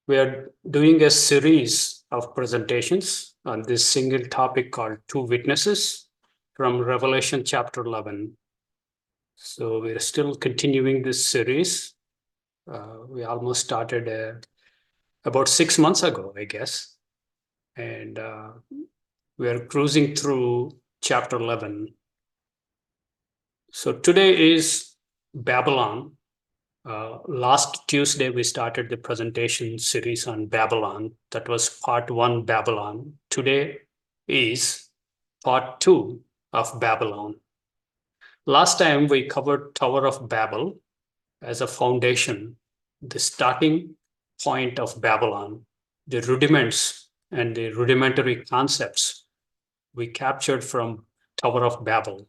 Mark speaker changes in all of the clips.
Speaker 1: We are doing a series of presentations on this single topic called Two Witnesses from Revelation chapter 11. So we're still continuing this series. We almost started about 6 months ago, I guess. And we're cruising through chapter 11. So today is Babylon. Last Tuesday, we started the presentation series on Babylon. That was part one, Babylon. Today is part two of Babylon. Last time, we covered Tower of Babel as a foundation, the starting point of Babylon, the rudiments and the rudimentary concepts we captured from Tower of Babel,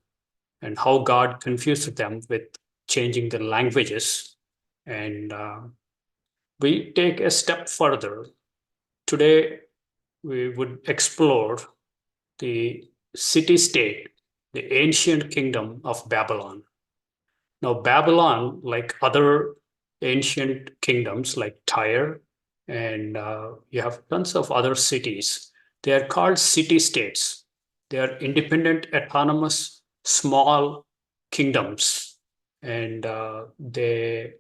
Speaker 1: and how God confused them with changing the languages. And we take a step further. Today, we would explore the city state, the ancient kingdom of Babylon. Now, Babylon, like other ancient kingdoms like Tyre, and you have tons of other cities, they are called city states. They are independent, autonomous, small kingdoms, and they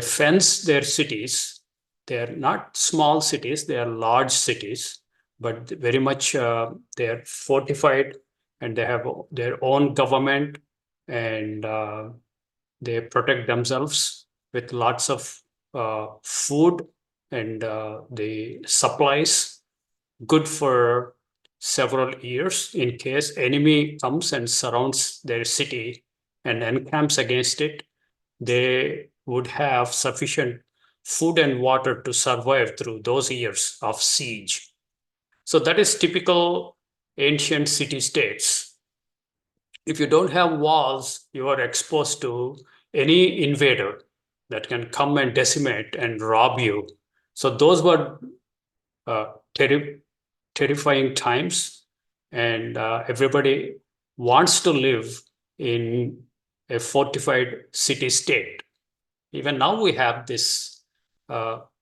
Speaker 1: fence their cities. They are not small cities, they are large cities, but very much they are fortified, and they have their own government, and they protect themselves with lots of food and the supplies, good for several years in case enemy comes and surrounds their city and encamps against it. They would have sufficient food and water to survive through those years of siege. So that is typical ancient city states. If you don't have walls, you are exposed to any invader that can come and decimate and rob you. So those were uh, terrifying times, and everybody wants to live in a fortified city state. Even now, we have this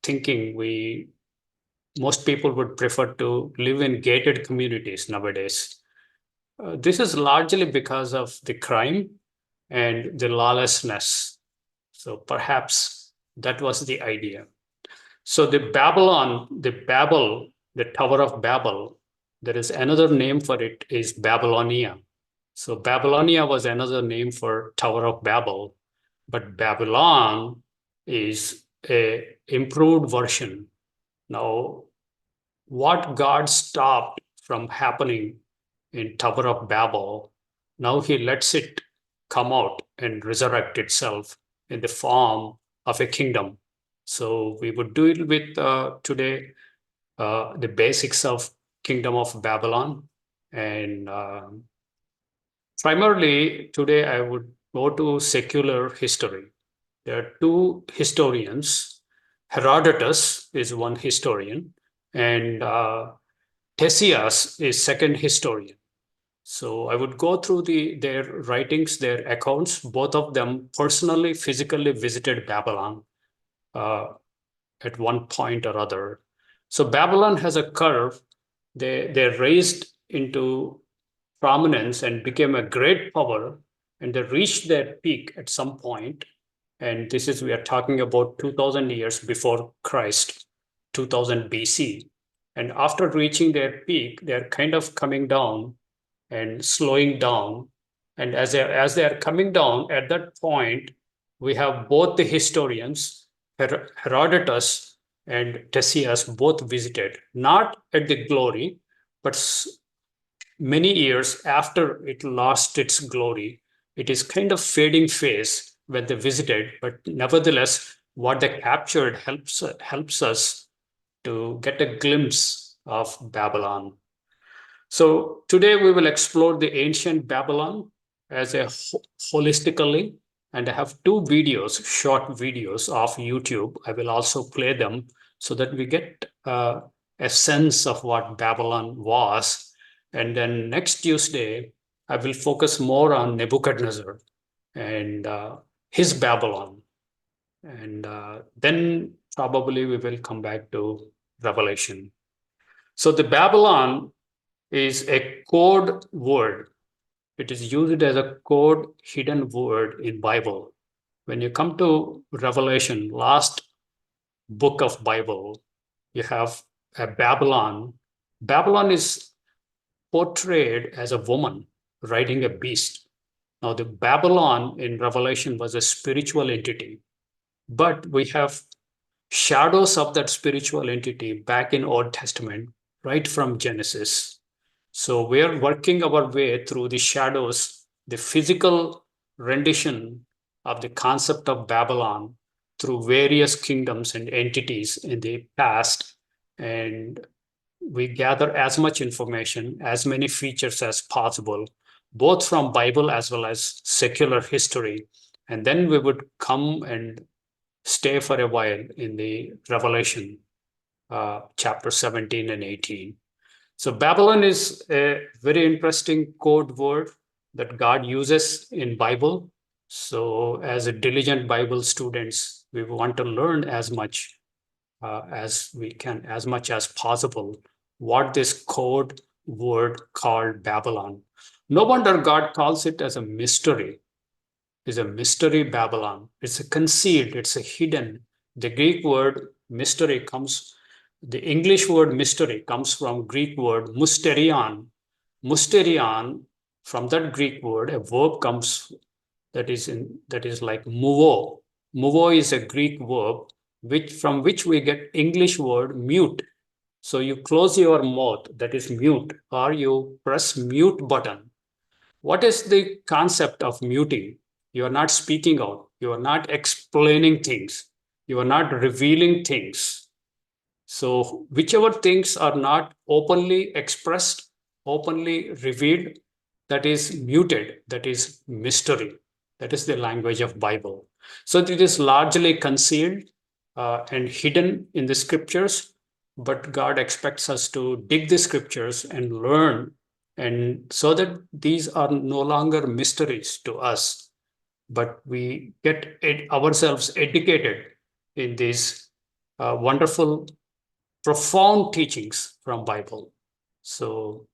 Speaker 1: thinking. Most people would prefer to live in gated communities nowadays. This is largely because of the crime and the lawlessness. So perhaps that was the idea. So the Babel, the Tower of Babel, there is another name for it, is Babylonia. So Babylonia was another name for Tower of Babel, but Babylon is a improved version. Now, what God stopped from happening in Tower of Babel, now he lets it come out and resurrect itself in the form of a kingdom. So we would do it with today the basics of Kingdom of Babylon. And primarily today I would go to secular history. There are two historians. Herodotus is one historian, and Ctesias is second historian. So I would go through their writings, their accounts. Both of them personally, physically visited Babylon uh, at one point or other. So Babylon has a curve. They're raised into prominence and became a great power, and they reached their peak at some point. And this is, we are talking about 2000 years before Christ, 2000 BC. And after reaching their peak, they're kind of coming down and slowing down. And as they are coming down, at that point, we have both the historians, Herodotus and Ctesias, both visited, not at the glory, but many years after it lost its glory. It is kind of fading phase when they visited, but nevertheless, what they captured helps us to get a glimpse of Babylon. So today we will explore the ancient Babylon as a holistically, and I have two videos, short videos of YouTube. I will also play them so that we get a sense of what Babylon was. And then next Tuesday, I will focus more on Nebuchadnezzar and his Babylon. And then probably we will come back to Revelation. So the Babylon is a code word. It is used as a code hidden word in Bible. When you come to Revelation, last book of Bible, you have a Babylon. Babylon is portrayed as a woman riding a beast. Now, the Babylon in Revelation was a spiritual entity, but we have shadows of that spiritual entity back in Old Testament, right from Genesis. So we are working our way through the shadows, the physical rendition of the concept of Babylon through various kingdoms and entities in the past. And we gather as much information, as many features as possible, both from Bible as well as secular history. And then we would come and stay for a while in the Revelation, chapter 17 and 18. So Babylon is a very interesting code word that God uses in Bible. So as a diligent Bible students, we want to learn as much as we can, as much as possible, what this code word called Babylon. No wonder God calls it as a mystery. It's a mystery Babylon. It's a concealed, it's a hidden. The Greek word mystery comes, the English word mystery comes from Greek word mysterion. Mysterion, from that Greek word, a verb comes that is like muvo. Muvo is a Greek verb from which we get English word mute. So you close your mouth, that is mute, or you press mute button. What is the concept of muting? You are not speaking out. You are not explaining things. You are not revealing things. So, whichever things are not openly expressed, openly revealed, that is muted, that is mystery. That is the language of Bible. So it is largely concealed and hidden in the scriptures, but God expects us to dig the scriptures and learn, and so that these are no longer mysteries to us, but we get ourselves educated in these wonderful profound teachings from Bible. So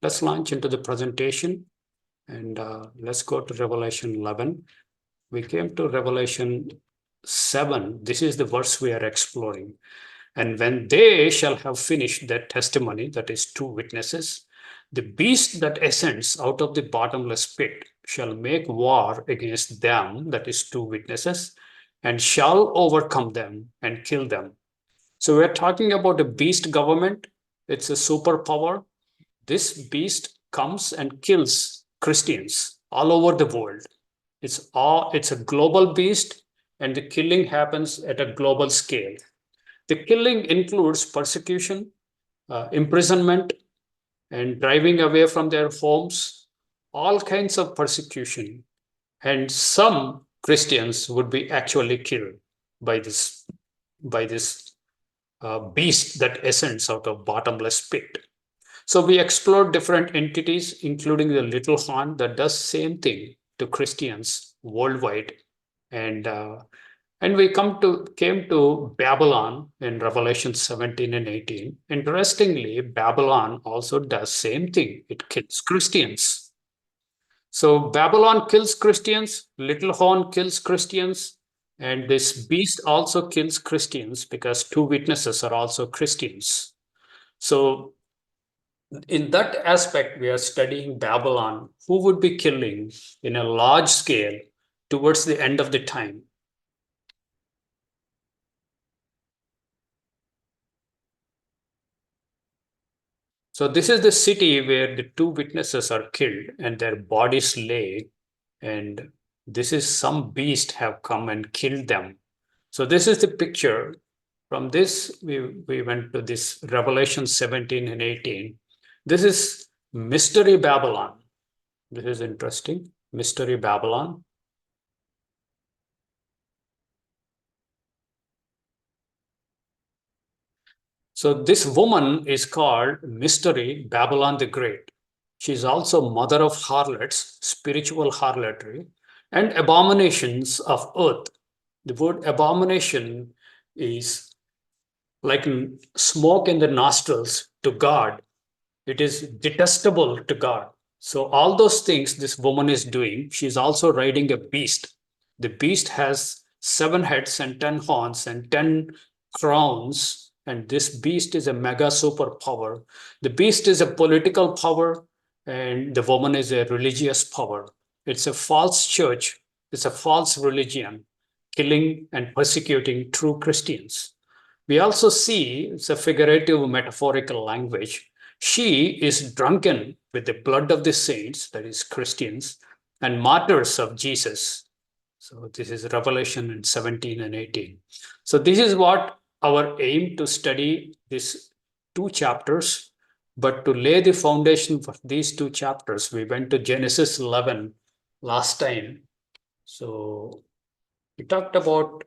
Speaker 1: let's launch into the presentation, and let's go to Revelation 11. We came to Revelation 7. This is the verse we are exploring. And when they shall have finished their testimony, that is, two witnesses, the beast that ascends out of the bottomless pit shall make war against them, that is, two witnesses, and shall overcome them and kill them. So we're talking about a beast government. It's a superpower. This beast comes and kills Christians all over the world. It's a global beast, and the killing happens at a global scale. The killing includes persecution, imprisonment, and driving away from their homes, all kinds of persecution. And some Christians would be actually killed by this beast that ascends out of bottomless pit. So we explored different entities, including the little horn that does same thing to Christians worldwide, and we came to Babylon in Revelation 17 and 18. Interestingly, Babylon also does same thing. It kills Christians. So Babylon kills Christians, little horn kills Christians, and this beast also kills Christians because two witnesses are also Christians. So in that aspect, we are studying Babylon, who would be killing in a large scale towards the end of the time. So this is the city where the two witnesses are killed and their bodies lay, and this is some beast have come and killed them. So this is the picture. From this, we went to this Revelation 17 and 18. This is Mystery Babylon. This is interesting. Mystery Babylon. So this woman is called Mystery Babylon the Great. She is also mother of harlots, spiritual harlotry, and abominations of earth. The word abomination is like smoke in the nostrils to God. It is detestable to God. So all those things this woman is doing, she's also riding a beast. The beast has 7 heads and 10 horns and 10 crowns, and this beast is a mega superpower. The beast is a political power, and the woman is a religious power. It's a false church, it's a false religion, killing and persecuting true Christians. We also see it's a figurative metaphorical language. She is drunken with the blood of the saints, that is Christians, and martyrs of Jesus. So this is Revelation in 17 and 18. So this is what our aim to study these 2 chapters. But to lay the foundation for these 2 chapters, we went to Genesis 11 last time. So we talked about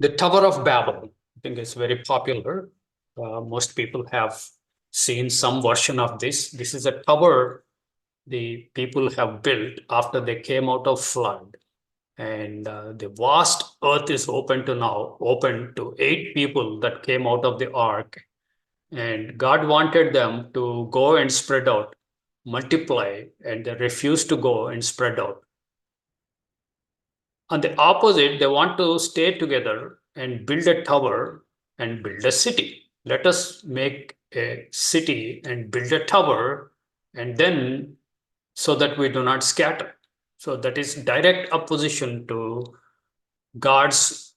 Speaker 1: the Tower of Babel. I think it's very popular. Most people have seen some version of this. This is a tower the people have built after they came out of flood. And the vast earth is open to 8 people that came out of the ark. And God wanted them to go and spread out, multiply, and they refused to go and spread out. On the opposite, they want to stay together and build a tower and build a city. Let us make a city and build a tower, and then so that we do not scatter. So that is direct opposition to God's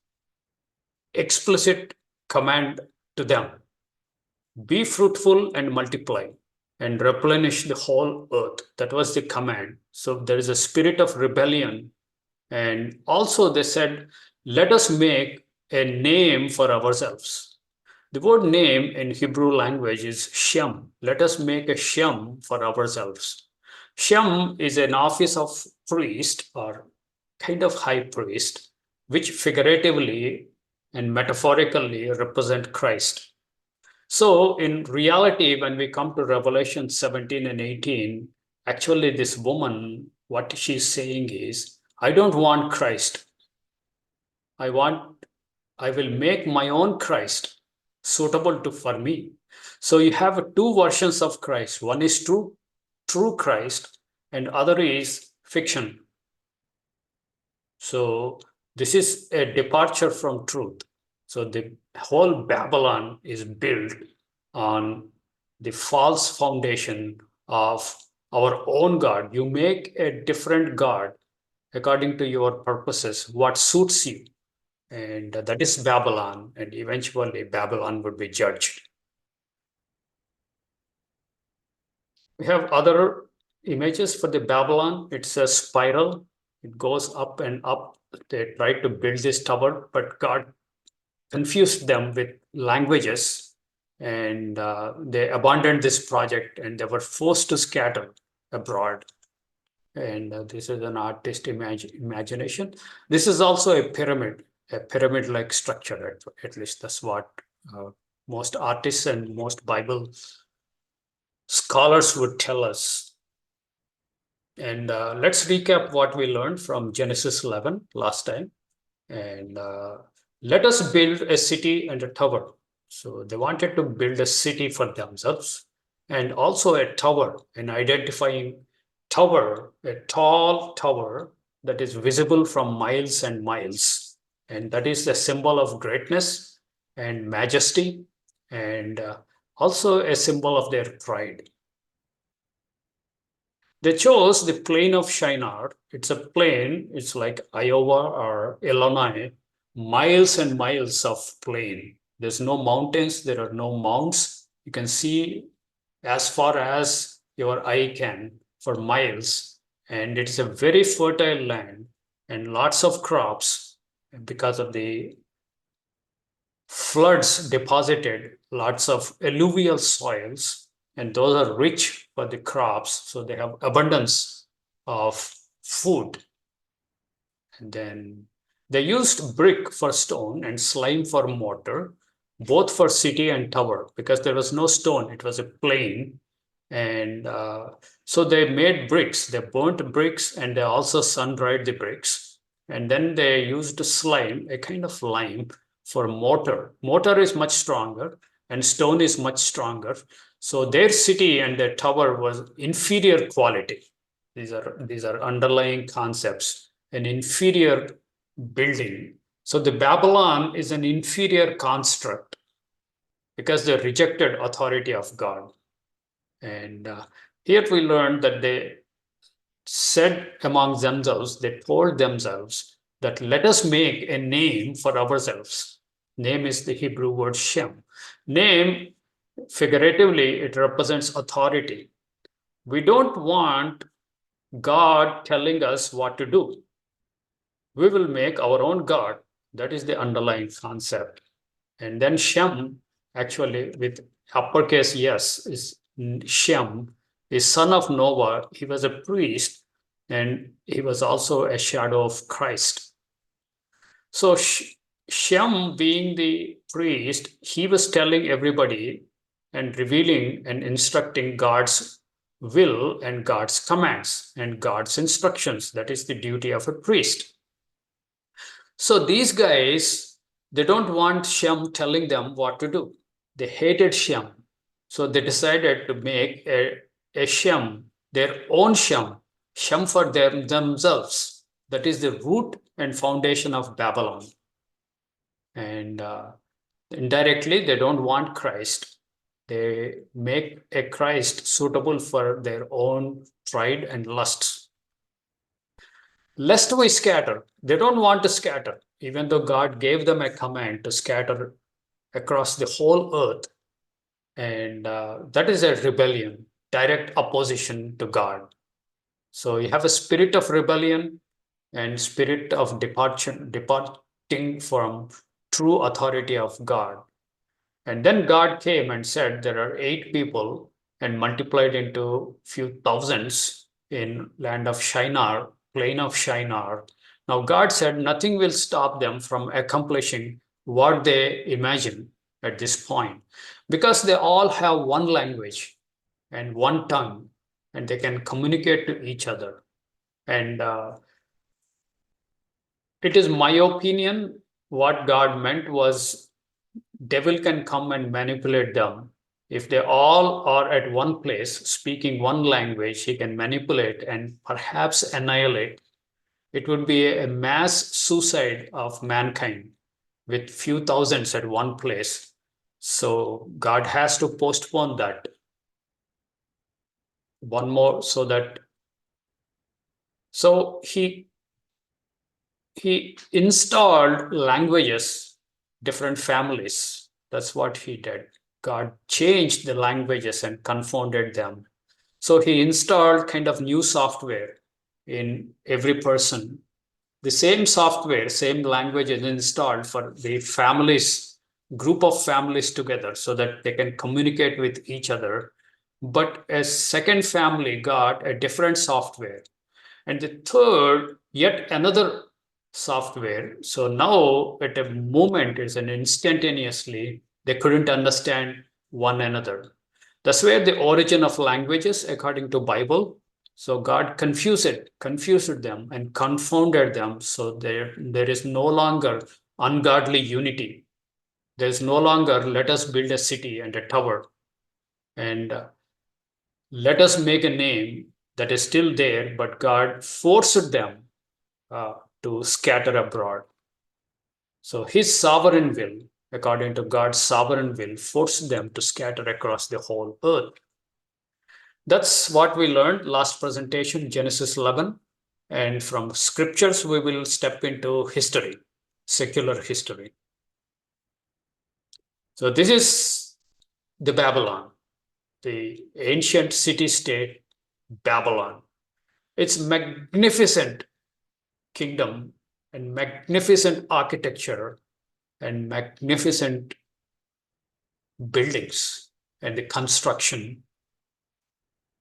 Speaker 1: explicit command to them: be fruitful and multiply and replenish the whole earth. That was the command. So there is a spirit of rebellion. And also they said, let us make a name for ourselves. The word name in Hebrew language is Shem. Let us make a Shem for ourselves. Shem is an office of priest or kind of high priest, which figuratively and metaphorically represent Christ. So in reality, when we come to Revelation 17 and 18, actually this woman, what she's saying is, I don't want Christ. I will make my own Christ suitable for me. So you have 2 versions of Christ. One is true Christ, and other is fiction. So this is a departure from truth. So the whole Babylon is built on the false foundation of our own God. You make a different God according to your purposes, what suits you. And that is Babylon. And eventually Babylon would be judged. We have other images for the Babylon. It's a spiral. It goes up and up. They tried to build this tower, but God confused them with languages, and they abandoned this project, and they were forced to scatter abroad. And this is an artist imagination. This is also a pyramid-like structure. At least that's what most artists and most Bible scholars would tell us. And let's recap what we learned from Genesis 11 last time. And let us build a city and a tower. So they wanted to build a city for themselves, and also a tower, an identifying tower, a tall tower that is visible from miles and miles. And that is the symbol of greatness and majesty, and also a symbol of their pride. They chose the plain of Shinar. It's a plain, it's like Iowa or Illinois, miles and miles of plain. There's no mountains, there are no mounts. You can see as far as your eye can for miles. And it's a very fertile land and lots of crops because of the floods deposited lots of alluvial soils, and those are rich for the crops. So they have abundance of food. And then they used brick for stone and slime for mortar, both for city and tower, because there was no stone, it was a plain. And so they made bricks, they burnt bricks, and they also sun dried the bricks. And then they used slime, a kind of lime, for mortar. Mortar is much stronger and stone is much stronger. So their city and their tower was inferior quality. These are underlying concepts. An inferior building. So the Babylon is an inferior construct because they rejected authority of God. And here we learn that they said among themselves, they told themselves that let us make a name for ourselves. Name is the Hebrew word Shem. Name, figuratively, it represents authority. We don't want God telling us what to do. We will make our own God. That is the underlying concept. And then Shem, actually, with uppercase yes, is Shem, is son of Noah. He was a priest and he was also a shadow of Christ. So Shem, being the priest, he was telling everybody and revealing and instructing God's will and God's commands and God's instructions. That is the duty of a priest. So these guys, they don't want Shem telling them what to do. They hated Shem. So they decided to make a Shem, their own Shem for themselves. That is the root and foundation of Babylon. And indirectly, they don't want Christ. They make a Christ suitable for their own pride and lusts. Lest we scatter. They don't want to scatter, even though God gave them a command to scatter across the whole earth. And that is a rebellion, direct opposition to God. So you have a spirit of rebellion and spirit of departing from true authority of God. And then God came and said, there are 8 people and multiplied into few thousands in land of Shinar, plain of Shinar. Now God said nothing will stop them from accomplishing what they imagine at this point, because they all have one language and one tongue, and they can communicate to each other. And it is my opinion, what God meant was devil can come and manipulate them. If they all are at one place speaking one language, he can manipulate and perhaps annihilate. It would be a mass suicide of mankind with few thousands at one place. So God has to postpone that one more, so that so he installed languages, different families. That's what he did. God changed the languages and confounded them. So he installed kind of new software in every person. The same software, same language is installed for the families, group of families together, so that they can communicate with each other. But a second family got a different software. And the third, yet another software. So now at a moment, it's an instantaneously, they couldn't understand one another. That's where the origin of languages, according to Bible. So God confused them and confounded them. So there is no longer ungodly unity. There's no longer let us build a city and a tower and let us make a name. That is still there, but God forced them to scatter abroad. So his sovereign will, according to God's sovereign will, forced them to scatter across the whole earth. That's what we learned last presentation, Genesis 11. And from scriptures, we will step into history, secular history. So this is the Babylon, the ancient city-state Babylon. It's magnificent kingdom and magnificent architecture and magnificent buildings and the construction.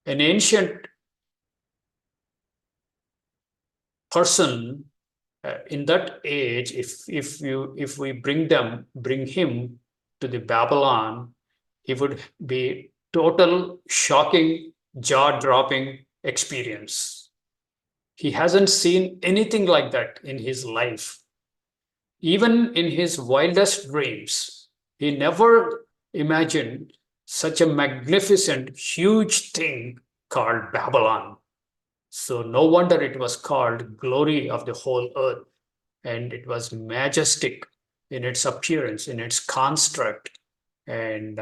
Speaker 1: An ancient person in that age, if we bring him to the Babylon, he would be total shocking, jaw-dropping experience. He hasn't seen anything like that in his life. Even in his wildest dreams, he never imagined such a magnificent, huge thing called Babylon. So no wonder it was called glory of the whole earth. And it was majestic in its appearance, in its construct. And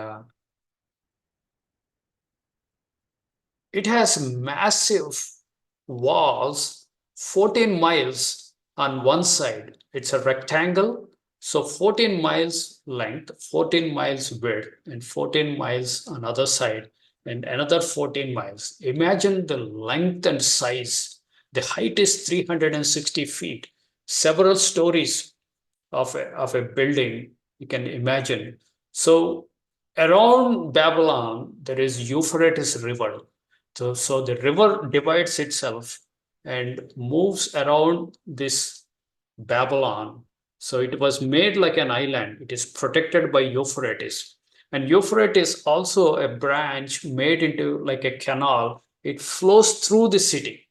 Speaker 1: it has massive walls, 14 miles on one side. It's a rectangle. So 14 miles length, 14 miles width, and 14 miles on other side, and another 14 miles. Imagine the length and size. The height is 360 feet, several stories of a building, you can imagine. So around Babylon, there is Euphrates River. So the river divides itself and moves around this Babylon. So it was made like an island. It is protected by Euphrates. And Euphrates also a branch made into like a canal. It flows through the city.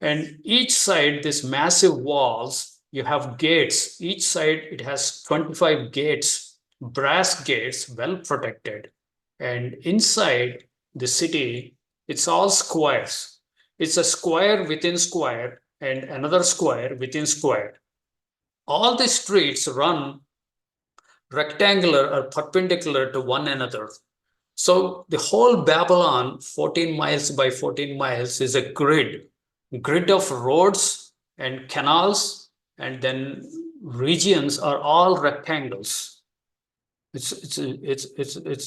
Speaker 1: And each side, this massive walls, you have gates. Each side, it has 25 gates, brass gates, well protected. And inside the city, it's all squares. It's a square within square and another square within square. All the streets run rectangular or perpendicular to one another. So the whole Babylon, 14 miles by 14 miles, is a grid of roads and canals, and then regions are all rectangles. It's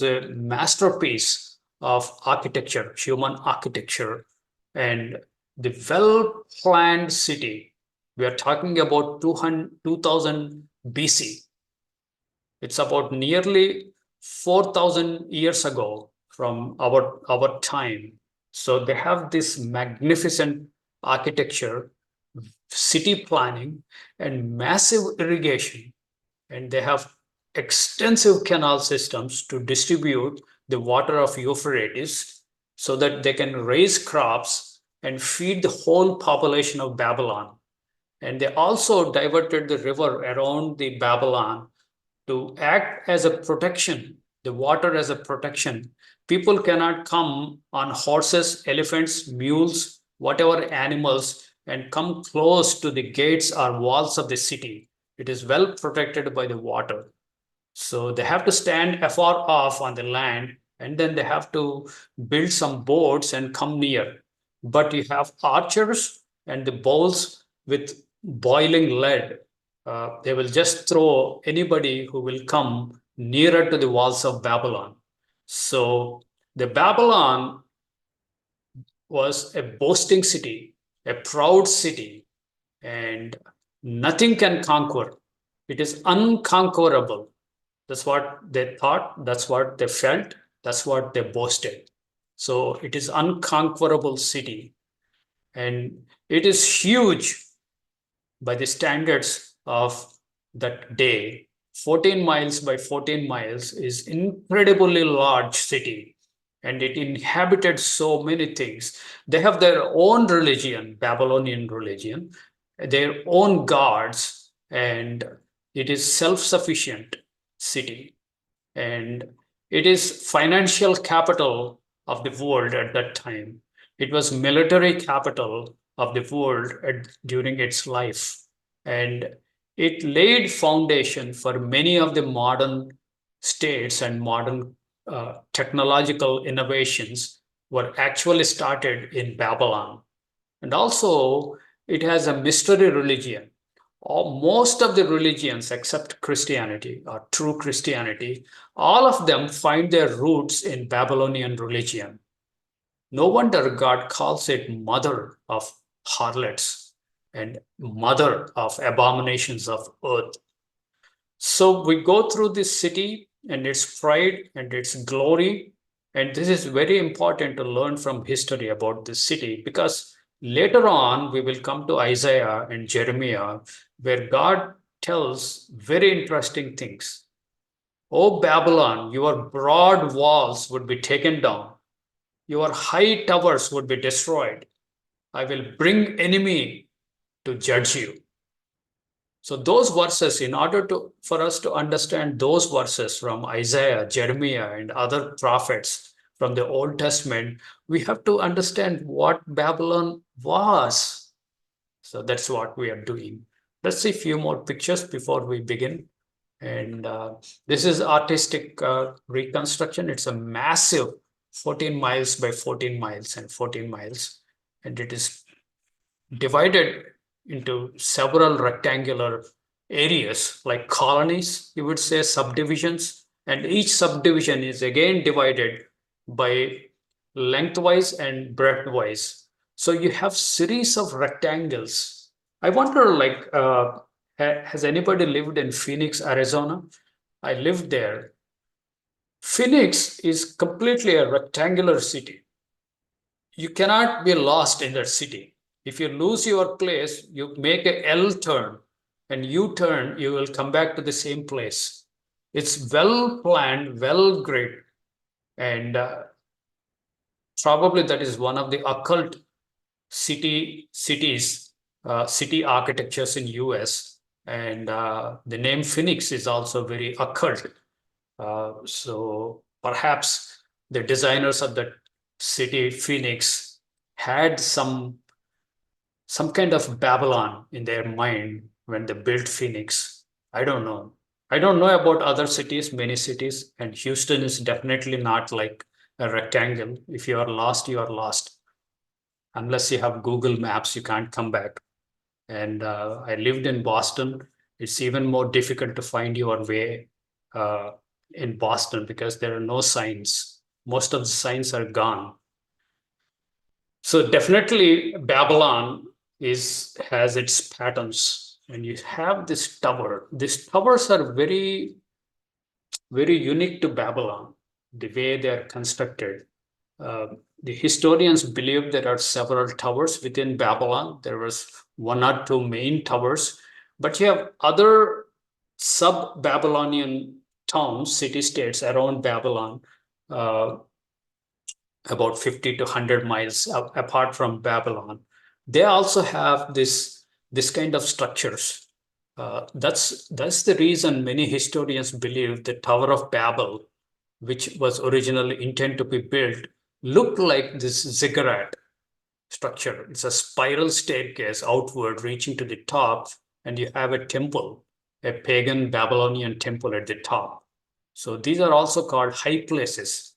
Speaker 1: a masterpiece of architecture, human architecture, and the well-planned city. We are talking about 2000 BC. It's about nearly 4,000 years ago from our time. So they have this magnificent architecture, city planning, and massive irrigation. And they have extensive canal systems to distribute the water of Euphrates so that they can raise crops and feed the whole population of Babylon. And they also diverted the river around the Babylon to act as a protection, the water as a protection. People cannot come on horses, elephants, mules, whatever animals, and come close to the gates or walls of the city. It is well protected by the water. So they have to stand afar off on the land, and then they have to build some boats and come near. But you have archers and the bowls with boiling lead. They will just throw anybody who will come nearer to the walls of Babylon. So the Babylon was a boasting city, a proud city, and nothing can conquer. It is unconquerable. That's what they thought, that's what they felt, that's what they boasted. So it is unconquerable city, and it is huge by the standards of that day. 14 miles by 14 miles is incredibly large city, and it inhabited so many things. They have their own religion, Babylonian religion, their own gods, and it is self-sufficient city, and it is financial capital of the world at that time. It was military capital of the world during its life, and it laid foundation for many of the modern states, and modern technological innovations were actually started in Babylon. And also, it has a mystery religion. Most of the religions, except Christianity or true Christianity, all of them find their roots in Babylonian religion. No wonder God calls it mother of harlots and mother of abominations of earth. So we go through this city and its pride and its glory. And this is very important to learn from history about this city, because later on we will come to Isaiah and Jeremiah, where God tells very interesting things. O Babylon, your broad walls would be taken down, your high towers would be destroyed. I will bring enemy to judge you. So those verses, in order to for us to understand those verses from Isaiah, Jeremiah, and other prophets from the Old Testament, we have to understand what Babylon was. So that's what we are doing. Let's see a few more pictures before we begin. And this is artistic reconstruction. It's a massive 14 miles by 14 miles and 14 miles. And it is divided into several rectangular areas like colonies, you would say subdivisions. And each subdivision is again divided by lengthwise and breadthwise. So you have series of rectangles. I wonder, like, has anybody lived in Phoenix, Arizona? I lived there. Phoenix is completely a rectangular city. You cannot be lost in that city. If you lose your place, you make a L turn and U turn, you will come back to the same place. It's well planned, well grid, and probably that is one of the occult city architectures in US. And the name Phoenix is also very occult. So perhaps the designers of that city, Phoenix, had some kind of Babylon in their mind when they built Phoenix. I don't know. I don't know about other cities, many cities, and Houston is definitely not like a rectangle. If you are lost, you are lost. Unless you have Google Maps, you can't come back. And I lived in Boston. It's even more difficult to find your way uh, in Boston because there are no signs. Most of the signs are gone. So definitely Babylon has its patterns, and you have this tower. These towers are very unique to Babylon, the way they are constructed. Uh, the historians believe there are several towers within Babylon. There was one or two main towers, but you have other sub-Babylonian towns, city-states around Babylon, uh, about 50 to 100 miles apart from Babylon. They also have this kind of structures. That's the reason many historians believe the Tower of Babel, which was originally intended to be built, looked like this ziggurat structure. It's a spiral staircase outward reaching to the top, and you have a temple, a pagan Babylonian temple at the top. So these are also called high places.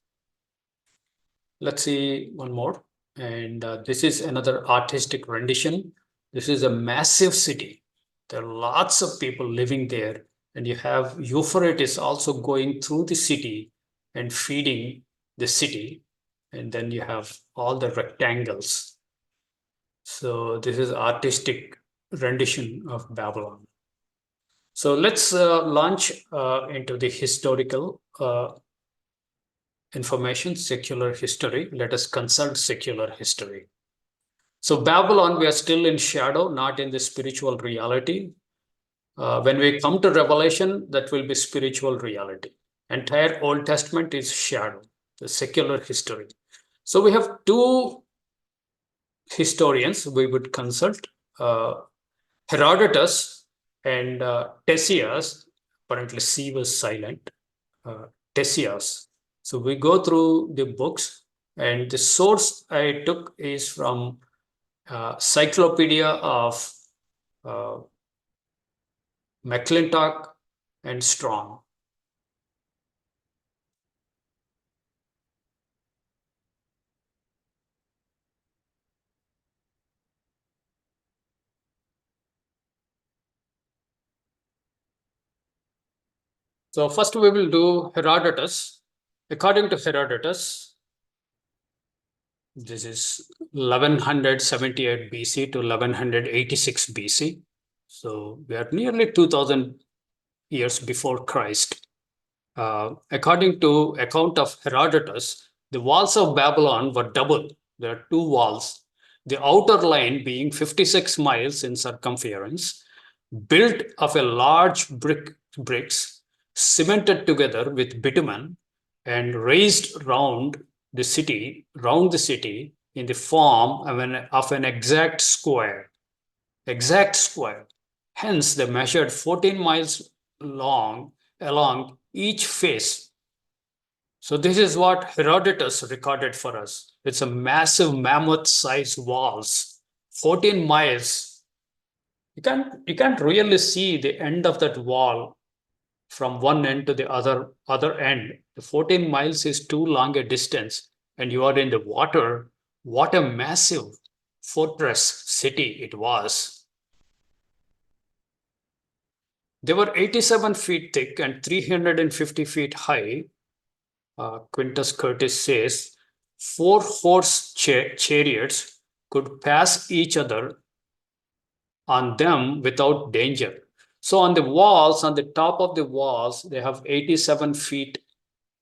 Speaker 1: Let's see one more. And this is another artistic rendition. This is a massive city. There are lots of people living there. And you have Euphrates also going through the city and feeding the city. And then you have all the rectangles. So this is artistic rendition of Babylon. So let's launch into the historical information, secular history. Let us consult secular history. So Babylon, we are still in shadow, not in the spiritual reality. When we come to Revelation, that will be spiritual reality. Entire Old Testament is shadow, the secular history. So we have two historians we would consult, Herodotus and Ctesias. Apparently C was silent. Ctesias. So we go through the books, and the source I took is from Cyclopedia of McClintock and Strong. So first we will do Herodotus. According to Herodotus, this is 1178 BC to 1186 BC. So we are nearly 2000 years before Christ. According to account of Herodotus, the walls of Babylon were double. There are two walls. The outer line being 56 miles in circumference, built of a large bricks, cemented together with bitumen, and raised round the city in the form of an exact square. Exact square. Hence, they measured 14 miles long along each face. So this is what Herodotus recorded for us. It's a massive mammoth-sized walls, 14 miles. You can't really see the end of that wall from one end to the other end. The 14 miles is too long a distance, and you are in the water. What a massive fortress city it was. They were 87 feet thick and 350 feet high. Quintus Curtius says 4 horse chariots could pass each other on them without danger. So on the walls, on the top of the walls, they have 87 feet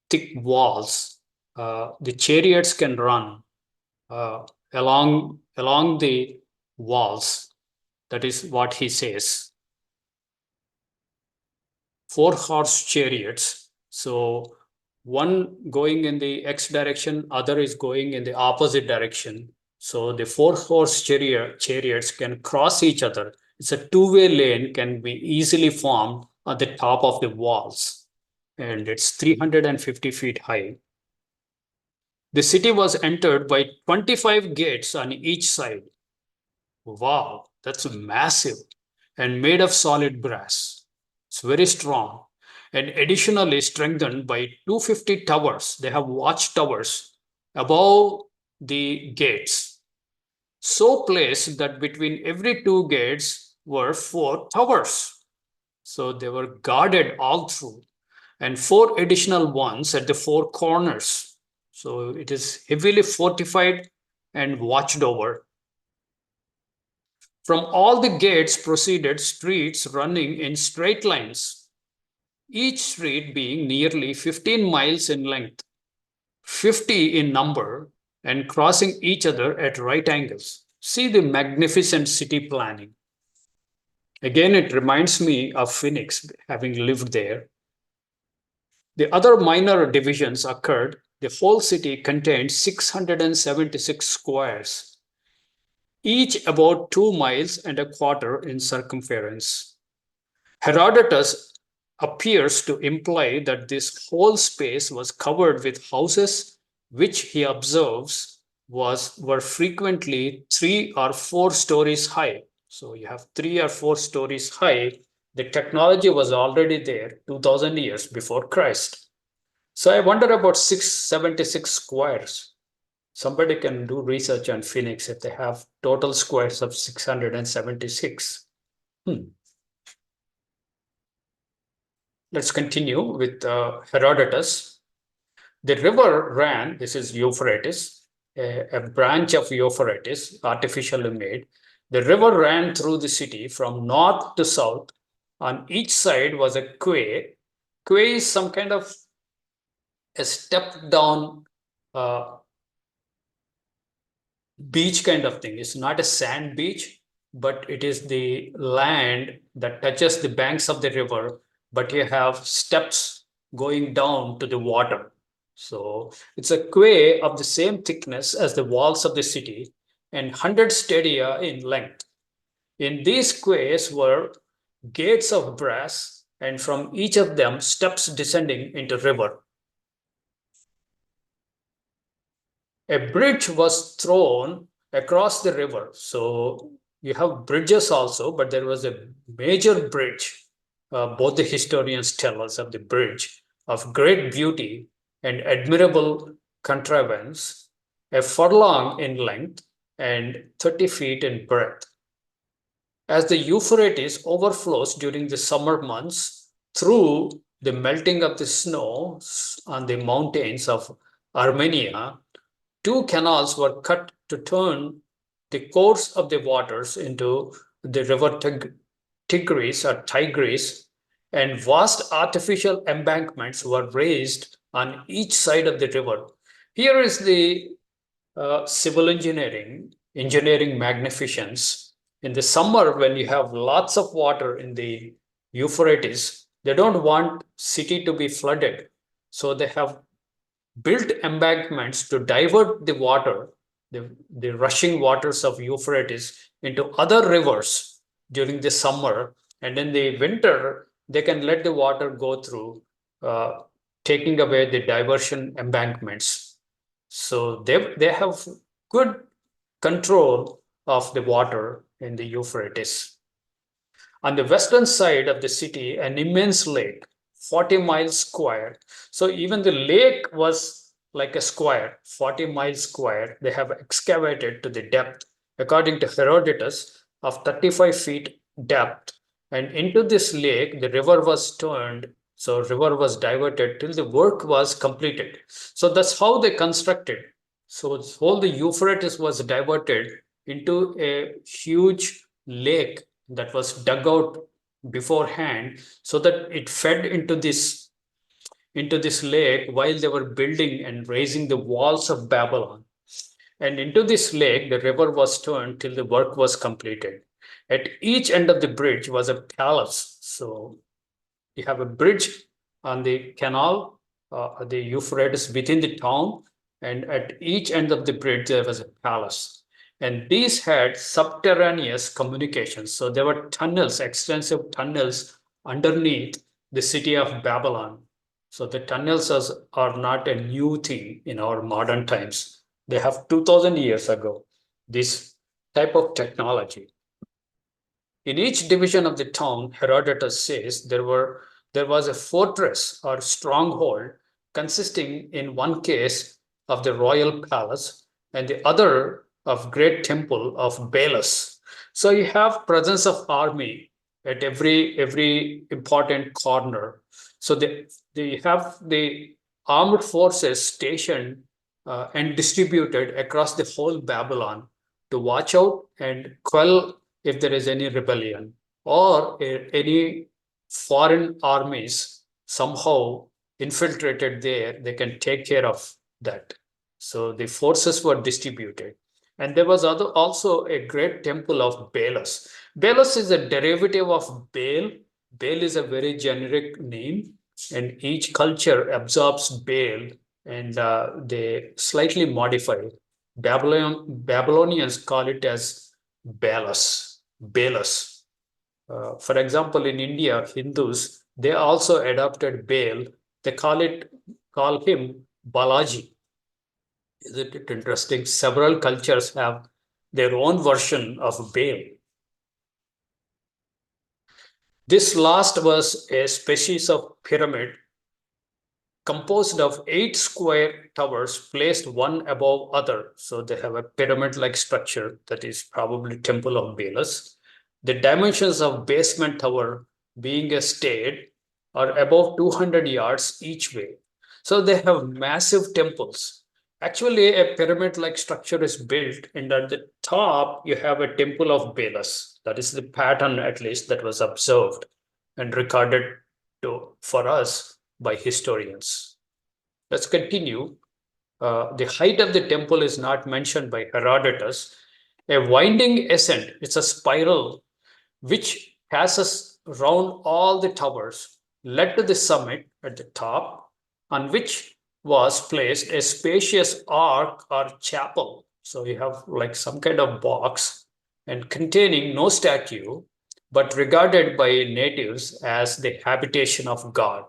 Speaker 1: thick walls. The chariots can run along the walls. That is what he says. 4 horse chariots. So one going in the X direction, other is going in the opposite direction. So the 4 horse chariots can cross each other. It's a two-way lane can be easily formed at the top of the walls. And it's 350 feet high. The city was entered by 25 gates on each side. Wow, that's massive and made of solid brass. It's very strong and additionally strengthened by 250 towers. They have watchtowers above the gates, so placed that between every two gates were 4 towers. So they were guarded all through, and 4 additional ones at the 4 corners. So it is heavily fortified and watched over. From all the gates proceeded streets running in straight lines, each street being nearly 15 miles in length, 50 in number, and crossing each other at right angles. See the magnificent city planning. Again, it reminds me of Phoenix, having lived there. The other minor divisions occurred. The whole city contained 676 squares, each about 2 miles and a quarter in circumference. Herodotus appears to imply that this whole space was covered with houses, which he observes were frequently 3 or 4 stories high. So you have 3 or 4 stories high. The technology was already there 2000 years before Christ. So I wonder about 676 squares. Somebody can do research on Phoenix if they have total squares of 676. Let's continue with Herodotus. The river ran, this is Euphrates, a branch of Euphrates, artificially made. The river ran through the city from north to south. On each side was a quay. Quay is some kind of a stepped down beach kind of thing. It's not a sand beach, but it is the land that touches the banks of the river, but you have steps going down to the water. So it's a quay of the same thickness as the walls of the city and 100 stadia in length. In these quays were gates of brass, and from each of them steps descending into river. A bridge was thrown across the river. So you have bridges also, but there was a major bridge. Both the historians tell us of the bridge of great beauty and admirable contrivance, a furlong in length and 30 feet in breadth. As the Euphrates overflows during the summer months through the melting of the snow on the mountains of Armenia, 2 canals were cut to turn the course of the waters into the river Tigris, and vast artificial embankments were raised on each side of the river. Here is the civil engineering magnificence. In the summer, when you have lots of water in the Euphrates, they don't want city to be flooded. So they have built embankments to divert the water the rushing waters of Euphrates into other rivers during the summer, and in the winter they can let the water go through, uh, taking away the diversion embankments. So they have good control of the water in the Euphrates. On the western side of the city, an immense lake, 40 miles square. So even the lake was like a square, 40 miles square. They have excavated to the depth, according to Herodotus, of 35 feet depth. And into this lake, the river was turned. So river was diverted till the work was completed. So that's how they constructed. So whole the Euphrates was diverted into a huge lake that was dug out beforehand, so that it fed into this lake while they were building and raising the walls of Babylon. And into this lake the river was turned till the work was completed. At each end of the bridge was a palace. So you have a bridge on the canal, the Euphrates within the town, and at each end of the bridge there was a palace. And these had subterraneous communications. So there were tunnels, extensive tunnels underneath the city of Babylon. So the tunnels are not a new thing in our modern times. They have 2000 years ago, this type of technology. In each division of the town, Herodotus says there was a fortress or stronghold consisting in one case of the royal palace and the other of great temple of Belus. So you have presence of army at every important corner. So they have the armed forces stationed and distributed across the whole Babylon to watch out and quell if there is any rebellion or any foreign armies somehow infiltrated there, they can take care of that. So the forces were distributed. And there was also a great temple of Belus. Belus is a derivative of Baal. Baal is a very generic name, and each culture absorbs Baal and they slightly modify it. Babylonians call it as Belus. Belus. For example, in India, Hindus, they also adopted Baal. They call him Balaji. Isn't it interesting? Several cultures have their own version of Baal. This last was a species of pyramid composed of 8 square towers placed one above other. So they have a pyramid-like structure that is probably Temple of Belus. The dimensions of basement tower being a state are above 200 yards each way. So they have massive temples. Actually, a pyramid-like structure is built, and at the top you have a Temple of Belus. That is the pattern, at least, that was observed and recorded for us by historians. Let's continue. The height of the temple is not mentioned by Herodotus. A winding ascent, it's a spiral which passes round all the towers, led to the summit at the top, on which was placed a spacious ark or chapel. So you have like some kind of box and containing no statue, but regarded by natives as the habitation of God.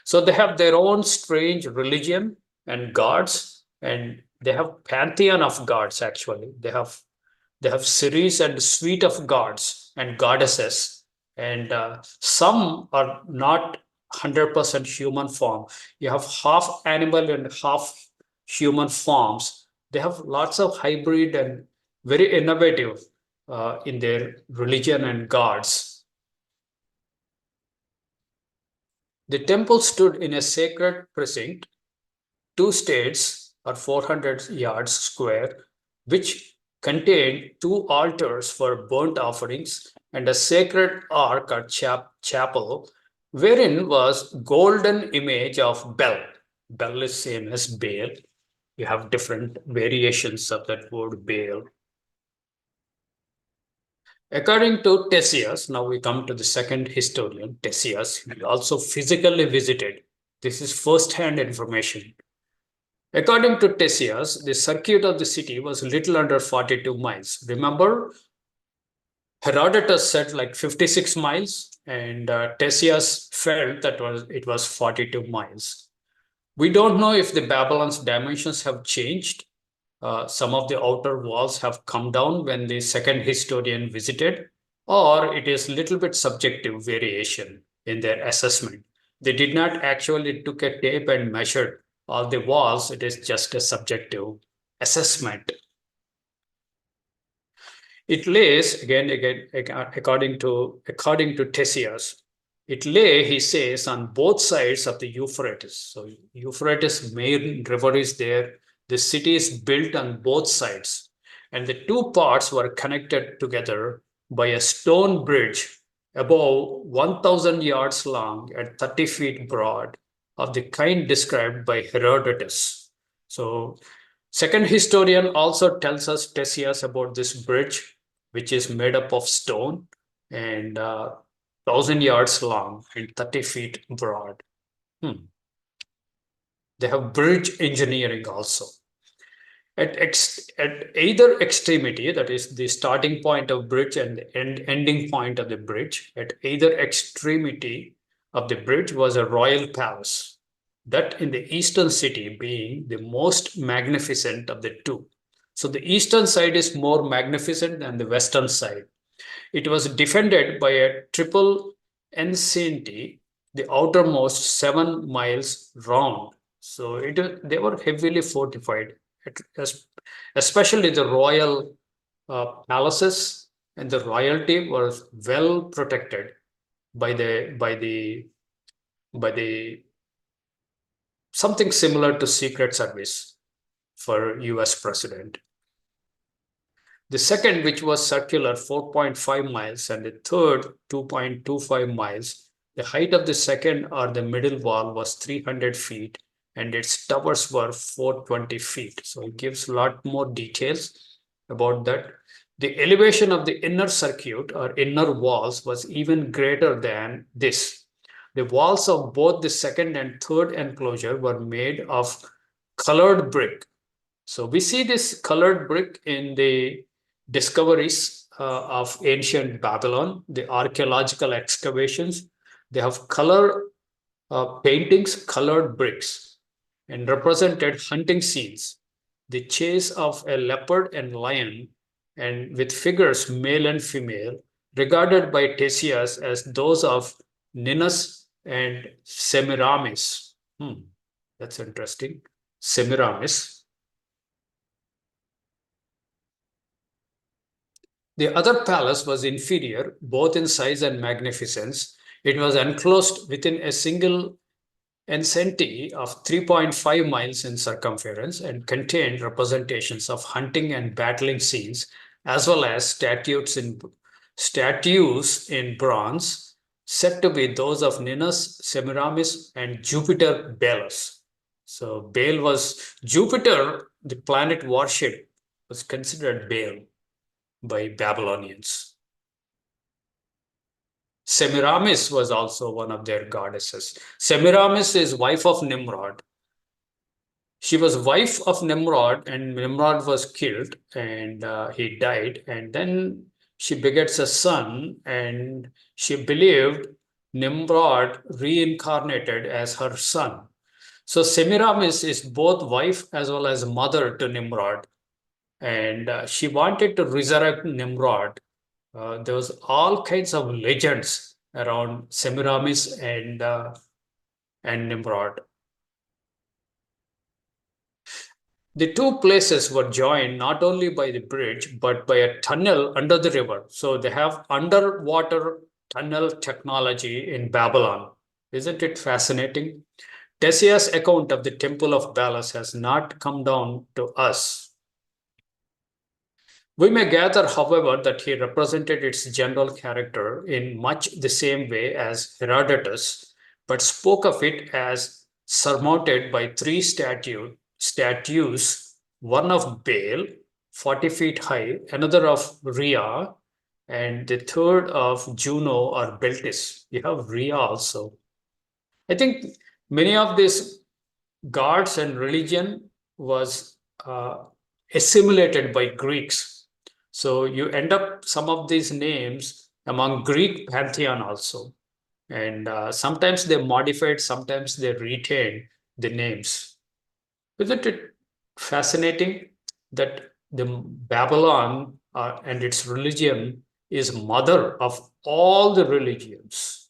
Speaker 1: So they have their own strange religion and gods, and they have pantheon of gods. Actually, they have series and suite of gods and goddesses, and some are not 100% human form. You have half animal and half human forms. They have lots of hybrid and very innovative in their religion and gods. The temple stood in a sacred precinct, 2 states or 400 yards square, which contained 2 altars for burnt offerings and a sacred ark or chapel, wherein was golden image of Bel. Bel is same as Baal. You have different variations of that word Baal. According to Ctesias, now we come to the second historian, Ctesias, he also physically visited. This is first-hand information. According to Ctesias, the circuit of the city was little under 42 miles. Remember, Herodotus said like 56 miles, and Ctesias felt that it was 42 miles. We don't know if the Babylon's dimensions have changed. Some of the outer walls have come down when the second historian visited, or it is little bit subjective variation in their assessment. They did not actually took a tape and measured all the walls. It is just a subjective assessment. It lays again according to Ctesias. It lay, he says, on both sides of the Euphrates. So Euphrates main river is there. The city is built on both sides, and the two parts were connected together by a stone bridge above 1,000 yards long and 30 feet broad, of the kind described by Herodotus. So second historian also tells us Ctesias about this bridge, which is made up of stone and 1,000 yards long and 30 feet broad. They have bridge engineering also. At either extremity, that is the starting point of bridge and the ending point of the bridge, at either extremity of the bridge was a royal palace, that in the eastern city being the most magnificent of the two. So the eastern side is more magnificent than the western side. It was defended by a triple enceinte, the outermost 7 miles round. So they were heavily fortified, especially the royal palaces and the royalty were well protected by the something similar to Secret Service for US president. The second, which was circular, 4.5 miles, and the third, 2.25 miles. The height of the second or the middle wall was 300 feet, and its towers were 420 feet. So it gives a lot more details about that. The elevation of the inner circuit or inner walls was even greater than this. The walls of both the second and third enclosure were made of colored brick. So we see this colored brick in the discoveries of ancient Babylon, the archaeological excavations. They have color paintings, colored bricks, and represented hunting scenes, the chase of a leopard and lion, and with figures male and female, regarded by Ctesias as those of Ninus and Semiramis. That's interesting. Semiramis. The other palace was inferior, both in size and magnificence. It was enclosed within a single enceinte of 3.5 miles in circumference and contained representations of hunting and battling scenes, as well as statues in bronze, said to be those of Ninus, Semiramis, and Jupiter Belus. So Baal was Jupiter, the planet worship, was considered Baal by Babylonians. Semiramis was also one of their goddesses. Semiramis is wife of Nimrod. She was wife of Nimrod, and Nimrod was killed, and he died. And then she begets a son, and she believed Nimrod reincarnated as her son. So Semiramis is both wife as well as mother to Nimrod, and she wanted to resurrect Nimrod. There was all kinds of legends around Semiramis and Nimrod. The two places were joined not only by the bridge, but by a tunnel under the river. So they have underwater tunnel technology in Babylon. Isn't it fascinating? Ctesias' account of the Temple of Belus has not come down to us. We may gather, however, that he represented its general character in much the same way as Herodotus, but spoke of it as surmounted by three statues, one of Baal, 40 feet high, another of Rhea, and the third of Juno or Beltis. You have Rhea also. I think many of these gods and religion was assimilated by Greeks. So you end up some of these names among Greek pantheon also. And sometimes they modified, sometimes they retained the names. Isn't it fascinating that the Babylon and its religion is mother of all the religions?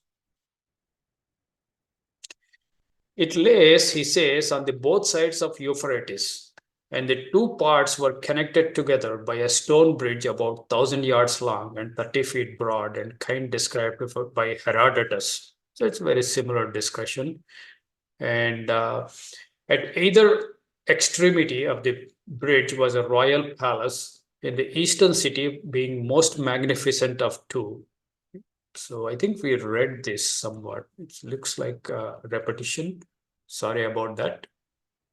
Speaker 1: It lays, he says, on the both sides of Euphrates, and the two parts were connected together by a stone bridge about 1,000 yards long and 30 feet broad, and kind described by Herodotus. So it's a very similar discussion. And at either extremity of the bridge was a royal palace, in the eastern city being most magnificent of two. So I think we read this somewhat. It looks like a repetition. Sorry about that.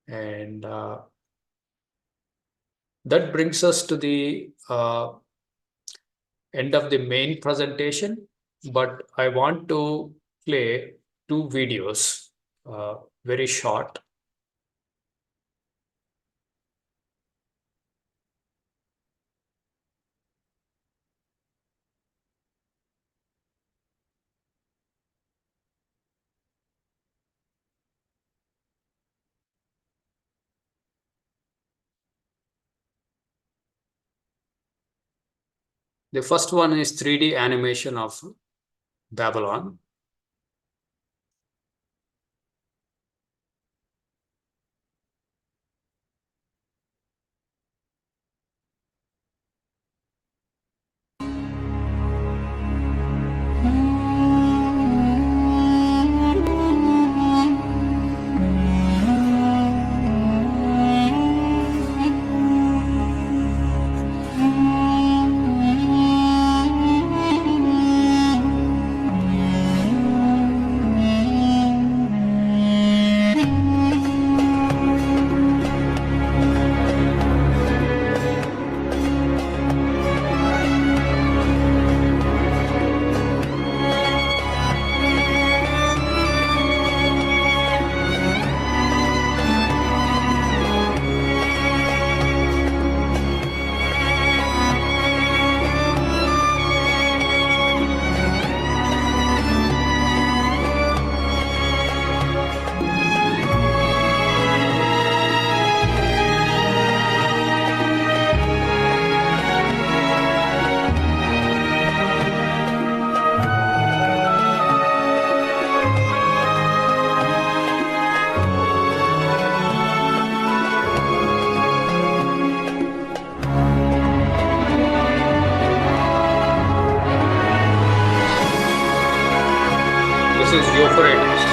Speaker 1: And that brings us to the end of the main presentation. But I want to play two videos, very short. The first one is 3D animation of Babylon. This is Euphrates.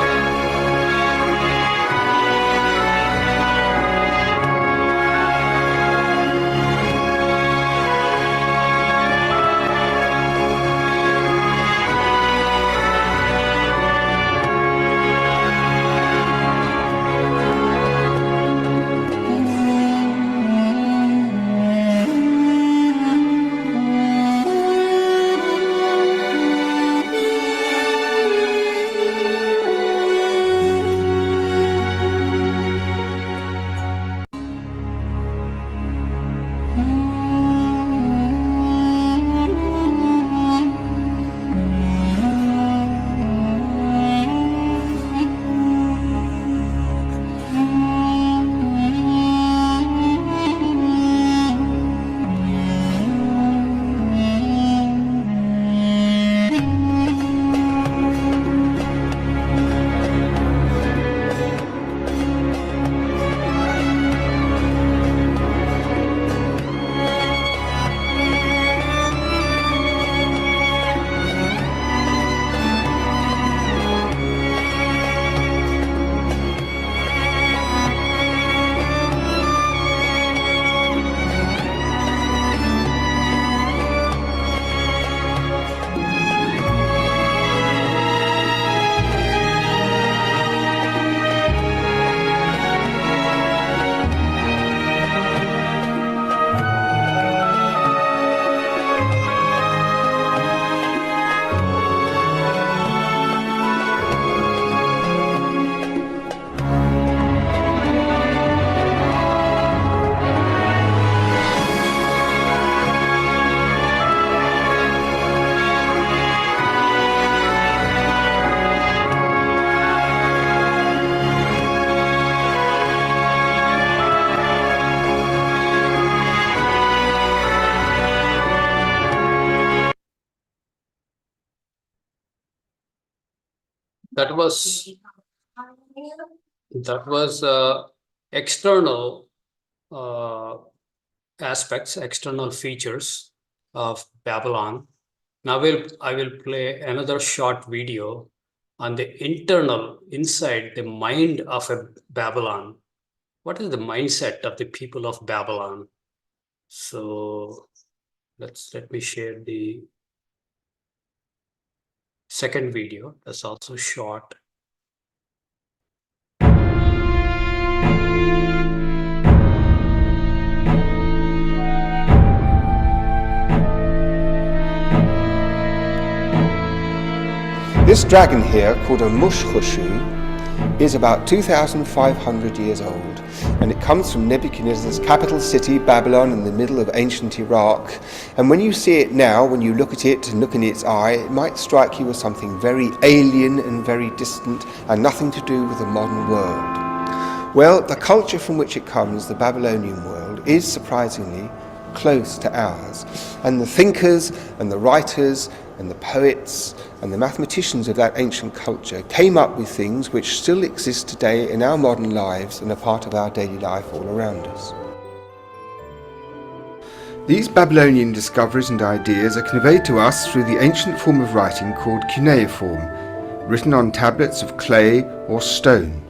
Speaker 1: That was external uh, aspects, external features of Babylon. Now I will play another short video on the internal, inside the mind of a Babylon. What is the mindset of the people of Babylon? So let me share the second video. That's also short.
Speaker 2: This dragon here, called a mushkhushu, is about 2,500 years old, and it comes from Nebuchadnezzar's capital city, Babylon, in the middle of ancient Iraq. And when you see it now, when you look at it and look in its eye, it might strike you as something very alien and very distant and nothing to do with the modern world. Well, the culture from which it comes, the Babylonian world, is surprisingly close to ours. And the thinkers and the writers and the poets and the mathematicians of that ancient culture came up with things which still exist today in our modern lives and are part of our daily life all around us. These Babylonian discoveries and ideas are conveyed to us through the ancient form of writing called cuneiform, written on tablets of clay or stone.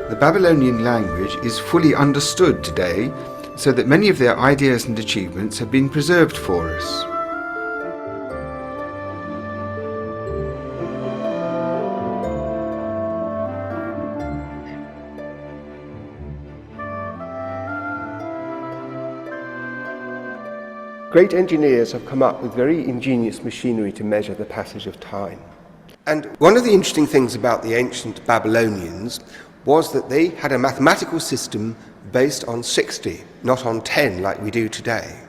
Speaker 2: The Babylonian language is fully understood today, so that many of their ideas and achievements have been preserved for us. Great engineers have come up with very ingenious machinery to measure the passage of time. And one of the interesting things about the ancient Babylonians was that they had a mathematical system based on 60, not on 10 like we do today.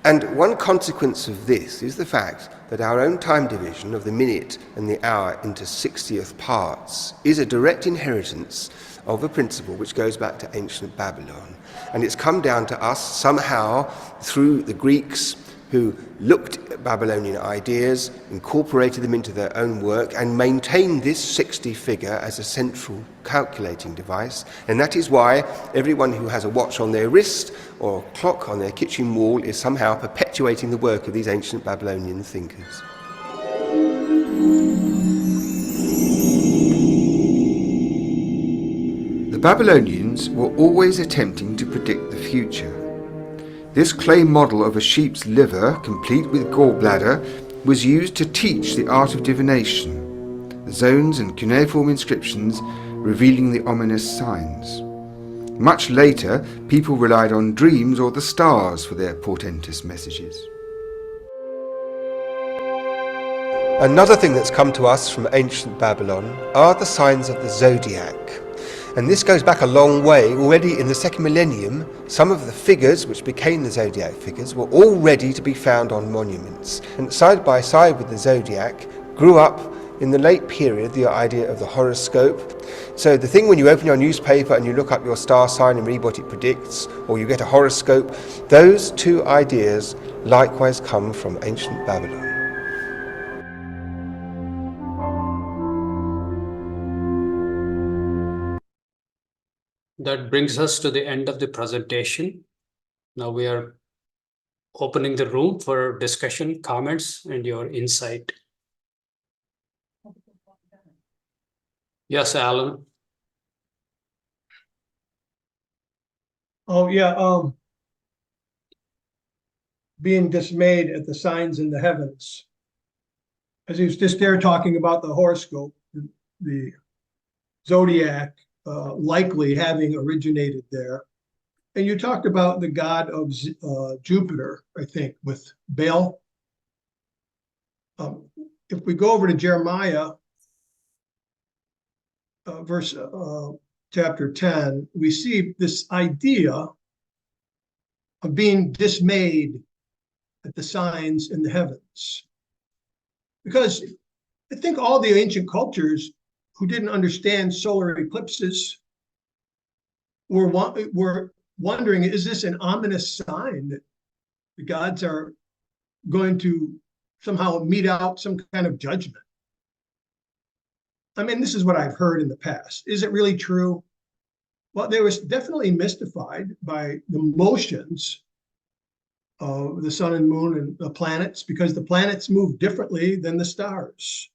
Speaker 2: And one consequence of this is the fact that our own time division of the minute and the hour into 60th parts is a direct inheritance of a principle which goes back to ancient Babylon. And it's come down to us somehow through the Greeks, who looked at Babylonian ideas, incorporated them into their own work, and maintained this 60 figure as a central calculating device. And that is why everyone who has a watch on their wrist or a clock on their kitchen wall is somehow perpetuating the work of these ancient Babylonian thinkers. The Babylonians were always attempting to predict the future. This clay model of a sheep's liver, complete with gallbladder, was used to teach the art of divination, the zones and cuneiform inscriptions revealing the ominous signs. Much later, people relied on dreams or the stars for their portentous messages. Another thing that's come to us from ancient Babylon are the signs of the zodiac. And this goes back a long way. Already in the second millennium, some of the figures which became the zodiac figures were all ready to be found on monuments. And side by side with the zodiac grew up in the late period the idea of the horoscope. So the thing when you open your newspaper and you look up your star sign and read what it predicts, or you get a horoscope, those two ideas likewise come from ancient Babylon.
Speaker 1: That brings us to the end of the presentation. Now we are opening the room for discussion, comments, and your insight. Yes, Alan.
Speaker 3: Oh yeah, being dismayed at the signs in the heavens. As he was just there talking about the horoscope, the zodiac likely having originated there. And you talked about the god of Jupiter, I think, with Baal. If we go over to Jeremiah, chapter 10, we see this idea of being dismayed at the signs in the heavens. Because I think all the ancient cultures who didn't understand solar eclipses were wondering, is this an ominous sign that the gods are going to somehow mete out some kind of judgment. I mean, this is what I've heard in the past. Is it really true? Well, they were definitely mystified by the motions of the sun and moon and the planets, because the planets move differently than the stars.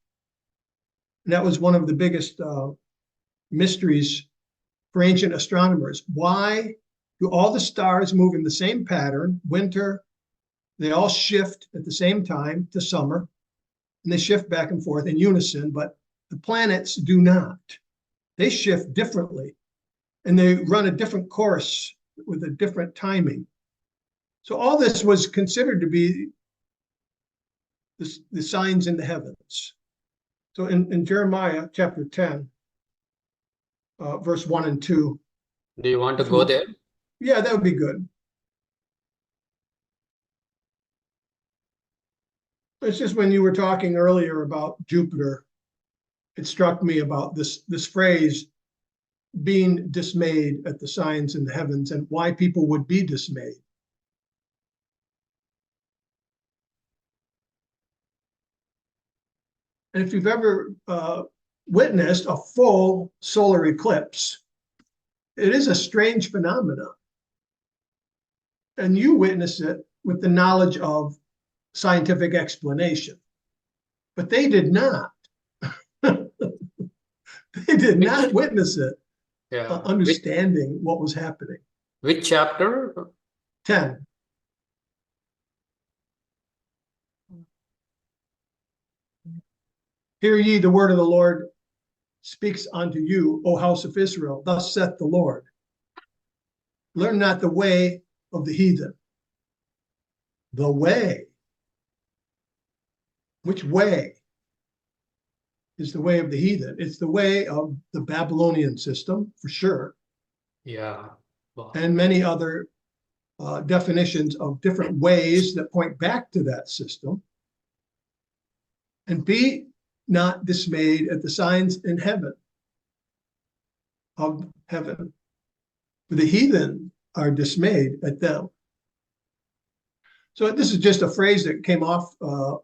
Speaker 3: And that was one of the biggest mysteries for ancient astronomers. Why do all the stars move in the same pattern? Winter, they all shift at the same time to summer, and they shift back and forth in unison, but the planets do not. They shift differently, and they run a different course with a different timing. So all this was considered to be the signs in the heavens. So in Jeremiah chapter 10, verse 1 and 2.
Speaker 1: Do you want to go there?
Speaker 3: Yeah, that would be good. It's just when you were talking earlier about Jupiter, it struck me about this phrase, being dismayed at the signs in the heavens, and why people would be dismayed. And if you've ever witnessed a full solar eclipse, it is a strange phenomenon. And you witness it with the knowledge of scientific explanation. But they did not. They did not witness it, understanding what was happening.
Speaker 1: Which chapter?
Speaker 3: 10. Hear ye the word of the Lord speaks unto you, O house of Israel. Thus saith the Lord. Learn not the way of the heathen. The way. Which way is the way of the heathen? It's the way of the Babylonian system, for sure.
Speaker 1: Yeah. Wow.
Speaker 3: And many other definitions of different ways that point back to that system. And be not dismayed at the signs in heaven, of heaven. The heathen are dismayed at them. So this is just a phrase that came out of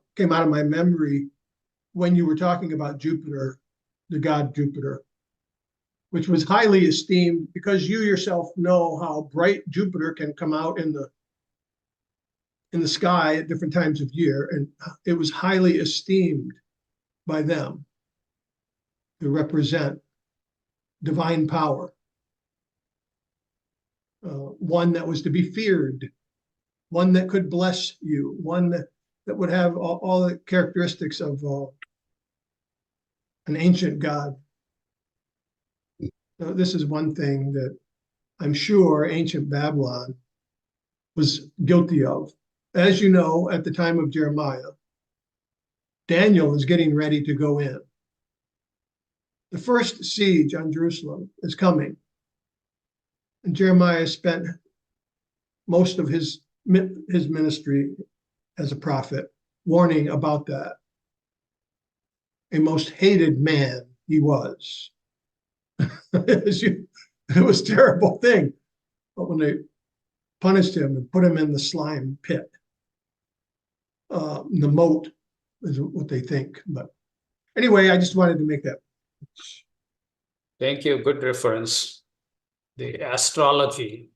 Speaker 3: my memory when you were talking about Jupiter, the god Jupiter, which was highly esteemed, because you yourself know how bright Jupiter can come out in the sky at different times of year, and it was highly esteemed by them to represent divine power, one that was to be feared, one that could bless you, one that would have all the characteristics of an ancient god. So this is one thing that I'm sure ancient Babylon was guilty of. As you know, at the time of Jeremiah, Daniel is getting ready to go in. The first siege on Jerusalem is coming. And Jeremiah spent most of his ministry as a prophet warning about that. A most hated man he was. It was a terrible thing. But when they punished him and put him in the slime pit, the moat is what they think. But anyway, I just wanted to make that.
Speaker 1: Thank you. Good reference. The astrology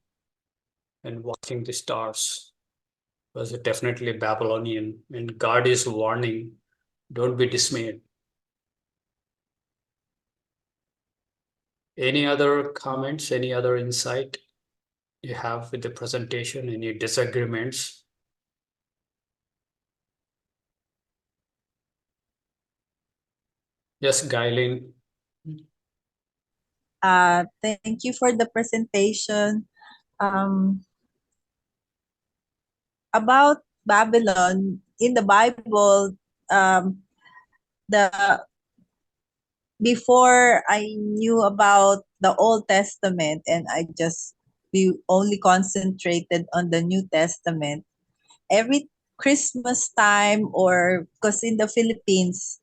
Speaker 1: and watching the stars was definitely Babylonian, and God is warning, don't be dismayed. Any other comments, any other insight you have with the presentation, any disagreements? Yes, Gaileen.
Speaker 4: Thank you for the presentation. About Babylon, in the Bible, before I knew about the Old Testament, and we only concentrated on the New Testament. Every Christmas time, or because in the Philippines,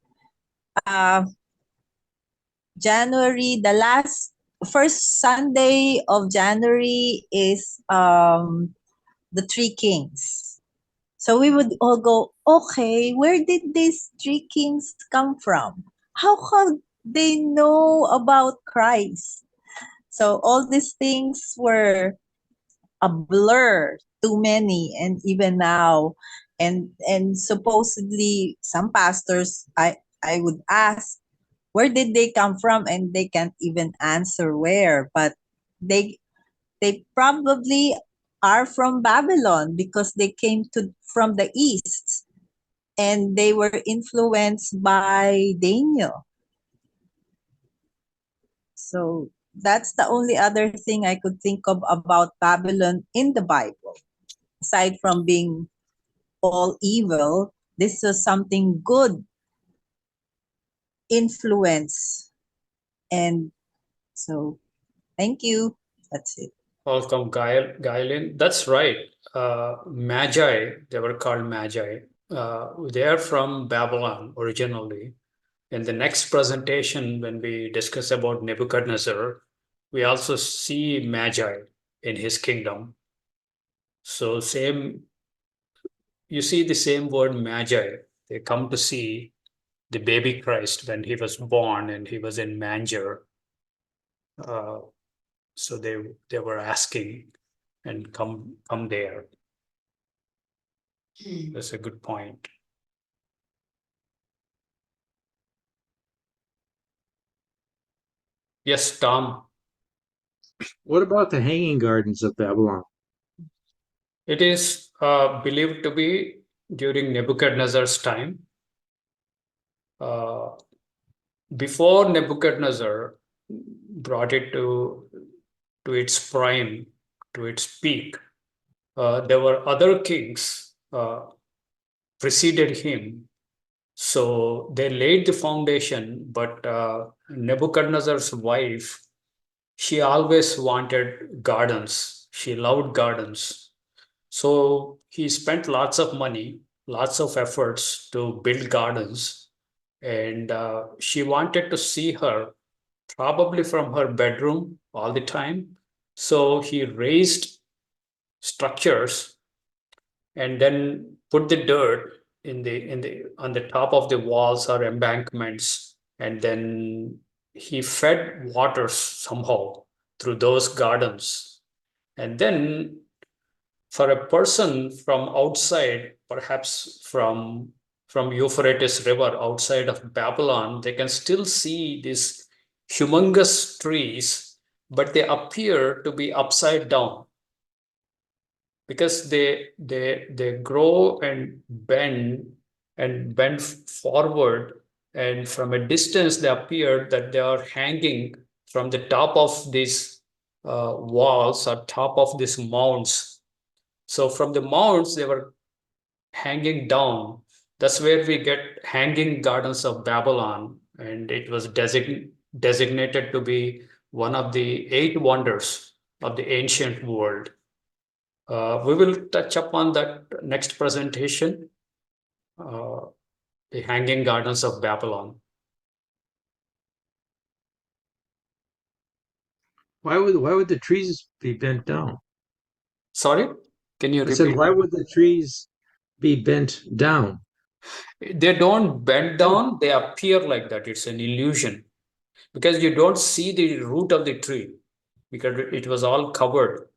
Speaker 4: January, the first Sunday of January is the Three Kings. So we would all go, okay, where did these three kings come from? How come they know about Christ? So all these things were a blur to many, and even now, and supposedly some pastors, I would ask, where did they come from, and they can't even answer where, but they they probably are from Babylon because they came to from the east, and they were influenced by Daniel. So that's the only other thing I could think of about Babylon in the Bible. Aside from being all evil, this was something good influence. And so thank you. That's it.
Speaker 1: Welcome, Gailin. That's right. Magi, they were called Magi. They are from Babylon originally. In the next presentation, when we discuss about Nebuchadnezzar, we also see Magi in his kingdom. So you see the same word Magi. They come to see the baby Christ when he was born and he was in manger. Uh, so they were asking and come there. That's a good point. Yes, Tom.
Speaker 5: What about the Hanging Gardens of Babylon?
Speaker 1: It is believed to be during Nebuchadnezzar's time. Uh, before Nebuchadnezzar brought it to its prime, to its peak, there were other kings preceded him. So they laid the foundation, but Nebuchadnezzar's wife, she always wanted gardens. She loved gardens. So he spent lots of money, lots of efforts to build gardens. And she wanted to see her probably from her bedroom all the time. So he raised structures and then put the dirt in the on the top of the walls or embankments, and then he fed waters somehow through those gardens. And then for a person from outside, perhaps from Euphrates River outside of Babylon, they can still see these humongous trees, but they appear to be upside down because they grow and bend forward, and from a distance they appear that they are hanging from the top of these walls or top of these mounds. So from the mounds they were hanging down. That's where we get Hanging Gardens of Babylon, and it was designated to be one of the eight wonders of the ancient world. We will touch upon that next presentation, uh, the Hanging Gardens of Babylon.
Speaker 5: Why would the trees be bent down?
Speaker 1: Sorry, can you
Speaker 5: I said,
Speaker 1: repeat?
Speaker 5: why would the trees be bent down?
Speaker 1: They don't bend down, they appear like that. It's an illusion because you don't see the root of the tree because it was all covered.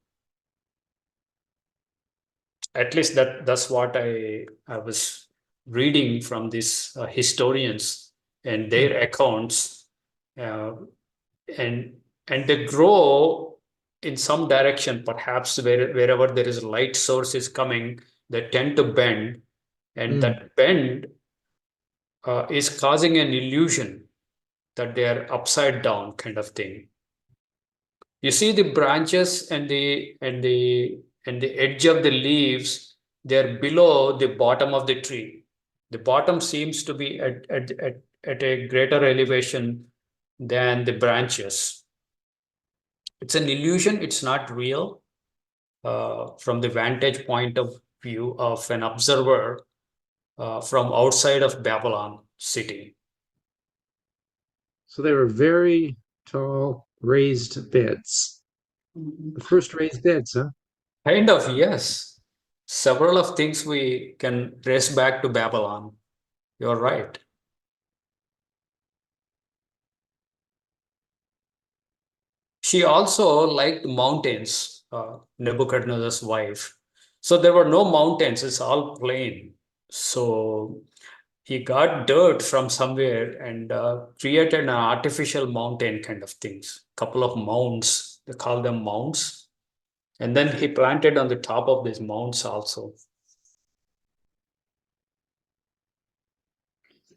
Speaker 1: At least that's what I was reading from these historians and their accounts. Uh, and and they grow in some direction, perhaps wherever there is light source is coming, they tend to bend, and
Speaker 5: Mm.
Speaker 1: that bend is causing an illusion that they are upside down kind of thing. You see the branches and the edge of the leaves, they're below the bottom of the tree. The bottom seems to be at a greater elevation than the branches. It's an illusion, it's not real. From the vantage point of view of an observer from outside of Babylon city.
Speaker 5: So they were very tall, raised beds. The first raised beds, huh?
Speaker 1: Kind of, yes. Several of things we can trace back to Babylon. You're right. She also liked mountains, Nebuchadnezzar's wife. So there were no mountains, it's all plain. So he got dirt from somewhere and created an artificial mountain kind of things, couple of mounds, they call them mounds. And then he planted on the top of these mounds also.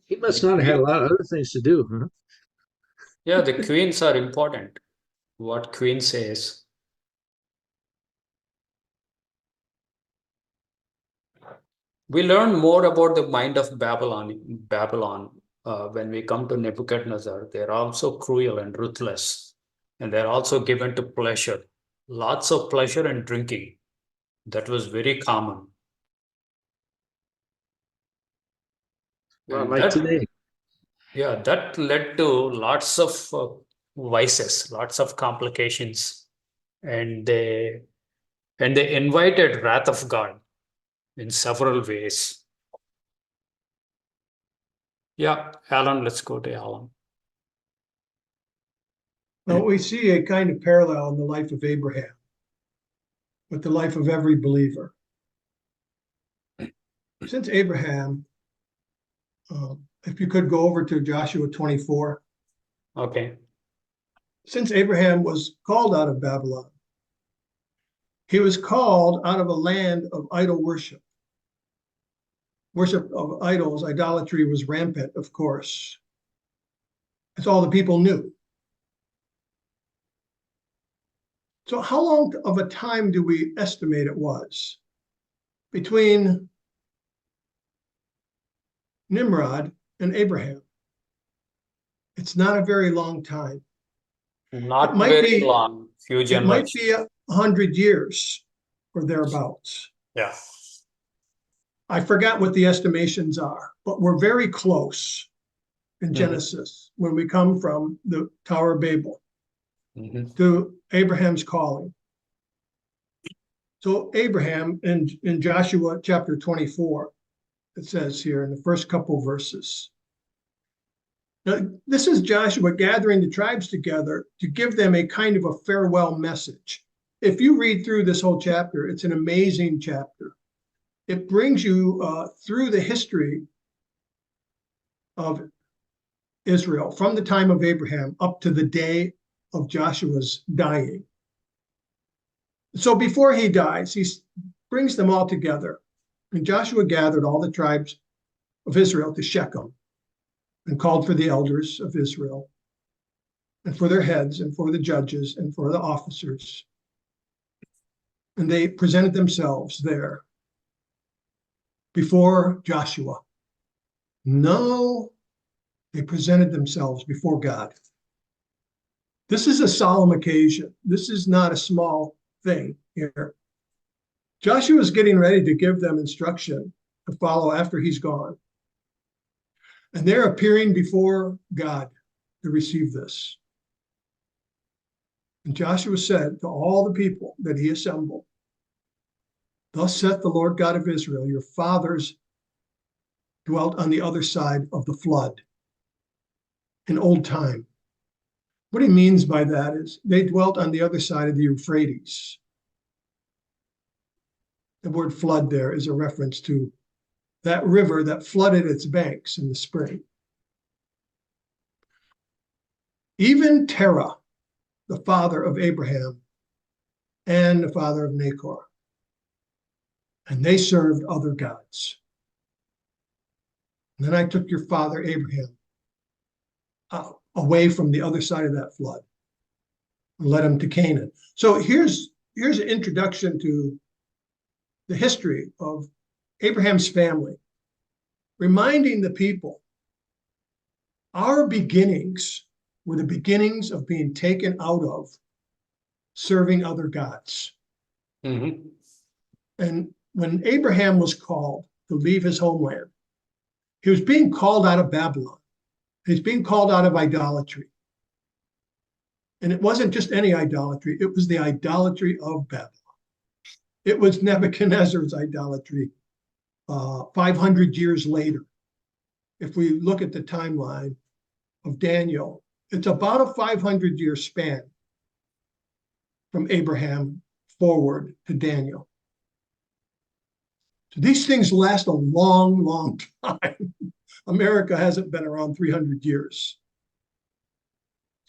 Speaker 5: He must not have had a lot of other things to do, huh?
Speaker 1: Yeah, the queens are important. What queen says. We learn more about the mind of Babylon when we come to Nebuchadnezzar. They're also cruel and ruthless, and they're also given to pleasure. Lots of pleasure and drinking. That was very common.
Speaker 5: A lot
Speaker 1: And
Speaker 5: like today.
Speaker 1: that led to lots of vices, lots of complications, and they invited wrath of God in several ways. Yeah, Alan, let's go to Alan.
Speaker 3: Well, we see a kind of parallel in the life of Abraham with the life of every believer. Since Abraham, if you could go over to Joshua 24.
Speaker 1: Okay.
Speaker 3: Since Abraham was called out of Babylon, he was called out of a land of idol worship. Worship of idols, idolatry was rampant, of course. That's all the people knew. So how long of a time do we estimate it was between Nimrod and Abraham? It's not a very long time.
Speaker 1: Not very long, few
Speaker 3: It might
Speaker 1: generations.
Speaker 3: be 100 years or thereabouts.
Speaker 1: Yeah.
Speaker 3: I forgot what the estimations are, but we're very close in Genesis when we come from the Tower of Babel to Abraham's calling. So Abraham in Joshua chapter 24, it says here in the first couple verses. Now, this is Joshua gathering the tribes together to give them a kind of a farewell message. If you read through this whole chapter, it's an amazing chapter. It brings you through the history of Israel from the time of Abraham up to the day of Joshua's dying. So before he dies, he brings them all together. And Joshua gathered all the tribes of Israel to Shechem and called for the elders of Israel and for their heads and for the judges and for the officers. And they presented themselves there before Joshua. No, they presented themselves before God. This is a solemn occasion. This is not a small thing here. Joshua is getting ready to give them instruction to follow after he's gone. And they're appearing before God to receive this. And Joshua said to all the people that he assembled, "Thus saith the Lord God of Israel, your fathers dwelt on the other side of the flood in old time." What he means by that is they dwelt on the other side of the Euphrates. The word flood there is a reference to that river that flooded its banks in the spring. Even Terah, the father of Abraham and the father of Nahor, and they served other gods. And then I took your father Abraham away from the other side of that flood and led him to Canaan. So here's an introduction to the history of Abraham's family, reminding the people our beginnings were the beginnings of being taken out of serving other gods. And when Abraham was called to leave his homeland, he was being called out of Babylon. He's being called out of idolatry. And it wasn't just any idolatry, it was the idolatry of Babylon. It was Nebuchadnezzar's idolatry 500 years later. If we look at the timeline of Daniel, it's about a 500-year span from Abraham forward to Daniel. So these things last a long, long time. America hasn't been around 300 years.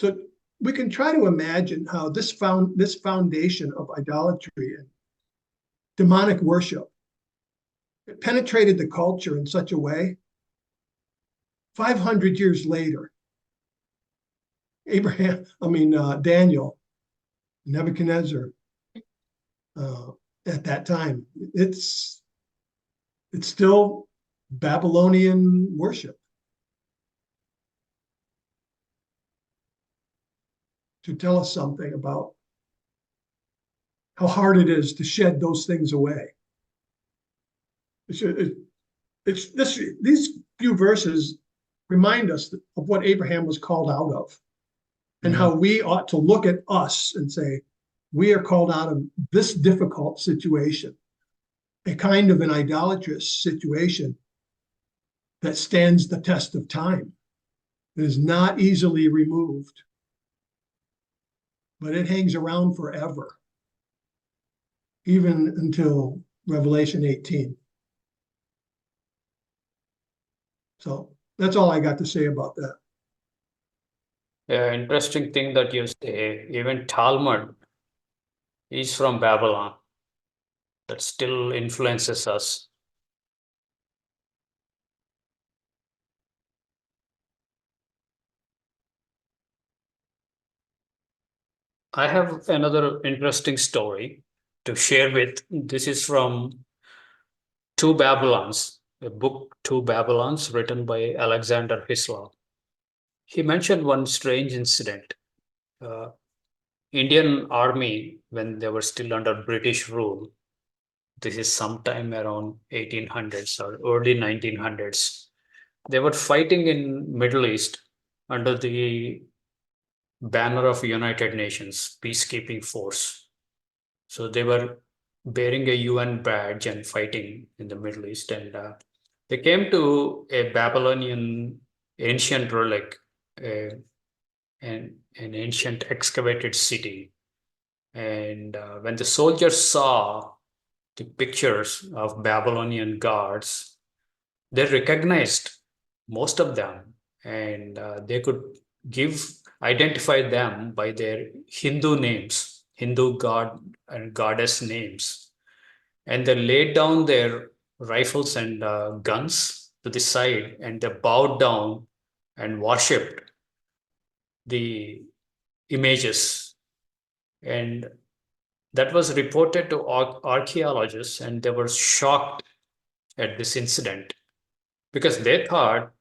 Speaker 3: So we can try to imagine how this foundation of idolatry and demonic worship, it penetrated the culture in such a way. 500 years later, Daniel, Nebuchadnezzar, at that time, it's still Babylonian worship. To tell us something about how hard it is to shed those things away. These few verses remind us of what Abraham was called out of, and how we ought to look at us and say, we are called out of this difficult situation, a kind of an idolatrous situation that stands the test of time. It is not easily removed, but it hangs around forever, even until Revelation 18. So that's all I got to say about that.
Speaker 1: Yeah, interesting thing that you say, even Talmud is from Babylon. That still influences us. I have another interesting story to share with. This is from Two Babylons, a book, Two Babylons, written by Alexander Hislop. He mentioned one strange incident. Indian army, when they were still under British rule, this is sometime around 1800s or early 1900s, they were fighting in Middle East under the banner of United Nations peacekeeping force. So they were bearing a UN badge and fighting in the Middle East. And they came to a Babylonian ancient relic, an ancient excavated city. And when the soldiers saw the pictures of Babylonian gods, they recognized most of them, and they could identify them by their Hindu names, Hindu god and goddess names. And they laid down their rifles and guns to the side, and they bowed down and worshipped the images. And that was reported to archaeologists, and they were shocked at this incident because they thought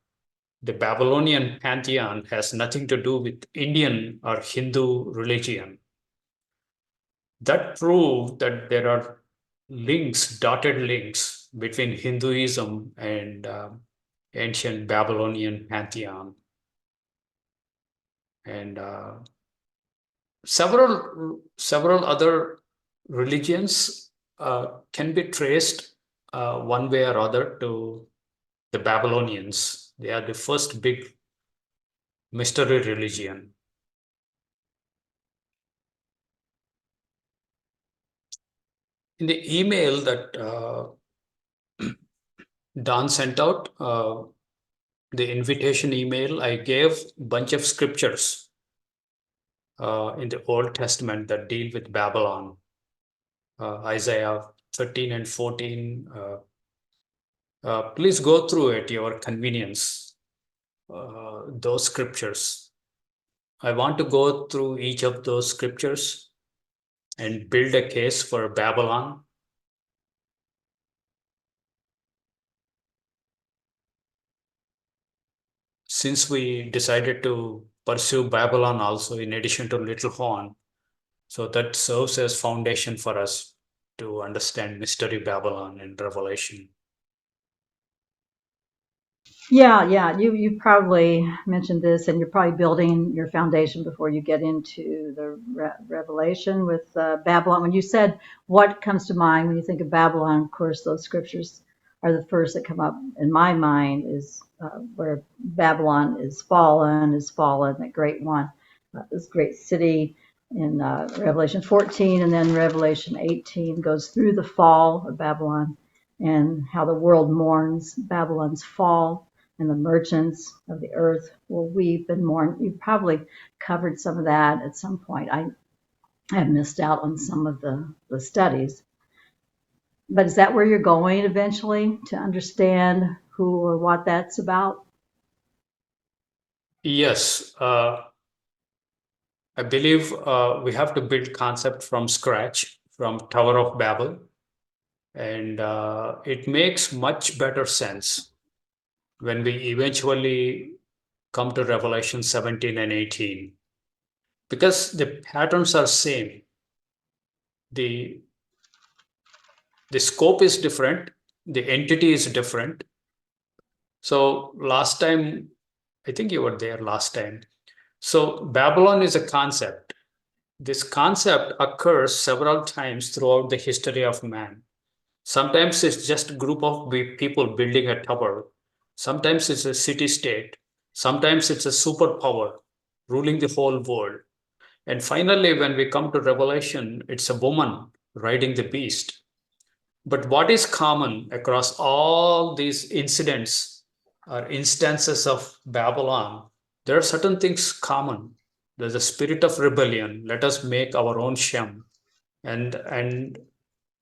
Speaker 1: the Babylonian pantheon has nothing to do with Indian or Hindu religion. That proved that there are links, dotted links between Hinduism and ancient Babylonian pantheon. And several other religions can be traced one way or other to the Babylonians. They are the first big mystery religion. In the email that Don sent out, the invitation email, I gave a bunch of scriptures in the Old Testament that deal with Babylon. Isaiah 13 and 14. Please go through at your convenience, those scriptures. I want to go through each of those scriptures and build a case for Babylon. Since we decided to pursue Babylon also in addition to Little Horn, so that serves as foundation for us to understand Mystery Babylon and Revelation.
Speaker 6: Yeah. You probably mentioned this, and you're probably building your foundation before you get into the Revelation with Babylon. When you said what comes to mind when you think of Babylon, of course, those scriptures are the first that come up in my mind. Is where Babylon is fallen, that great one, this great city in Revelation 14, and then Revelation 18 goes through the fall of Babylon and how the world mourns Babylon's fall, and the merchants of the earth will weep and mourn. You probably covered some of that at some point. I have missed out on some of the studies. But is that where you're going eventually, to understand who or what that's about?
Speaker 1: Yes, I believe we have to build concept from scratch, from Tower of Babel, and it makes much better sense when we eventually come to Revelation 17 and 18, because the patterns are same. The the scope is different, the entity is different. So last time, I think you were there last time. So Babylon is a concept. This concept occurs several times throughout the history of man. Sometimes it's just a group of people building a tower. Sometimes it's a city state. Sometimes it's a superpower ruling the whole world. And finally, when we come to Revelation, it's a woman riding the beast. But what is common across all these incidents or instances of Babylon? There are certain things common. There's a spirit of rebellion. Let us make our own Shem. And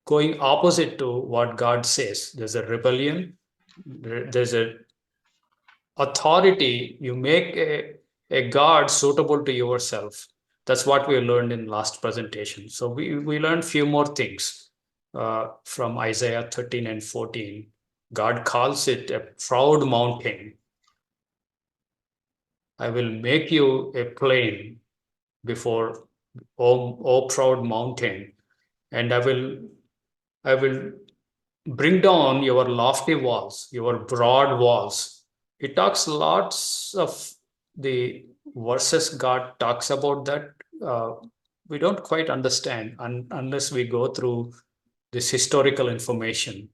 Speaker 1: going opposite to what God says. There's a rebellion. There's a authority. You make a God suitable to yourself. That's what we learned in last presentation. So we learned few more things from Isaiah 13 and 14. God calls it a proud mountain. I will make you a plain before, O proud mountain, and I will bring down your lofty walls, your broad walls. It talks lots of the verses God talks about that. We don't quite understand unless we go through this historical information.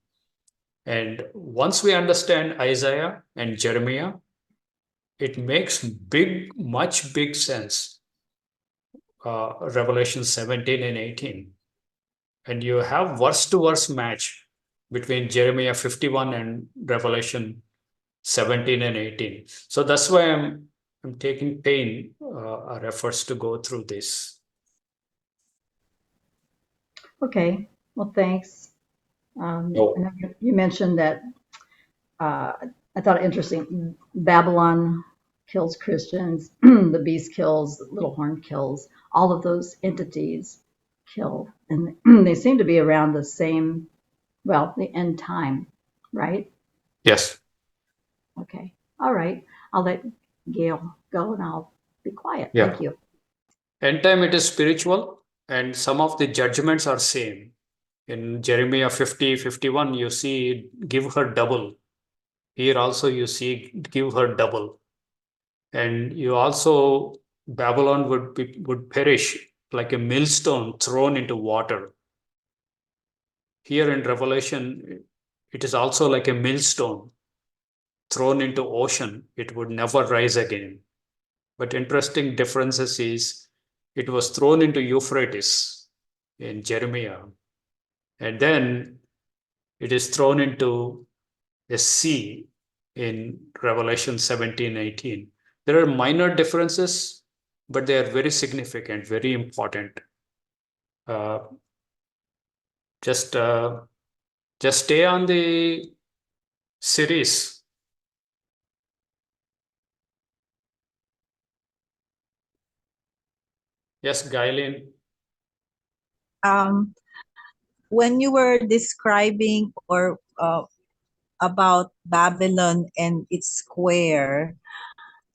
Speaker 1: And once we understand Isaiah and Jeremiah, it makes much big sense. Revelation 17 and 18. And you have verse to verse match between Jeremiah 51 and Revelation 17 and 18. So that's why I'm taking pain or efforts to go through this.
Speaker 6: Okay, well, thanks.
Speaker 1: No.
Speaker 6: You mentioned that I thought it interesting. Babylon kills Christians, the beast kills, the little horn kills, all of those entities kill. And they seem to be around the same, well, the end time, right?
Speaker 1: Yes.
Speaker 6: Okay. All right. I'll let Gail go and I'll be quiet.
Speaker 1: Yeah.
Speaker 6: Thank you.
Speaker 1: End time it is spiritual, and some of the judgments are same. In Jeremiah 50, 51, you see give her double. Here also you see give her double. And you also Babylon would perish like a millstone thrown into water. Here in Revelation, it is also like a millstone thrown into ocean. It would never rise again. But interesting differences is it was thrown into Euphrates in Jeremiah, and then it is thrown into a sea in Revelation 17, 18. There are minor differences, but they are very significant, very important. Uh, just uh, just stay on the series. Yes, Gailen.
Speaker 4: Um, when you were describing or about Babylon and its square,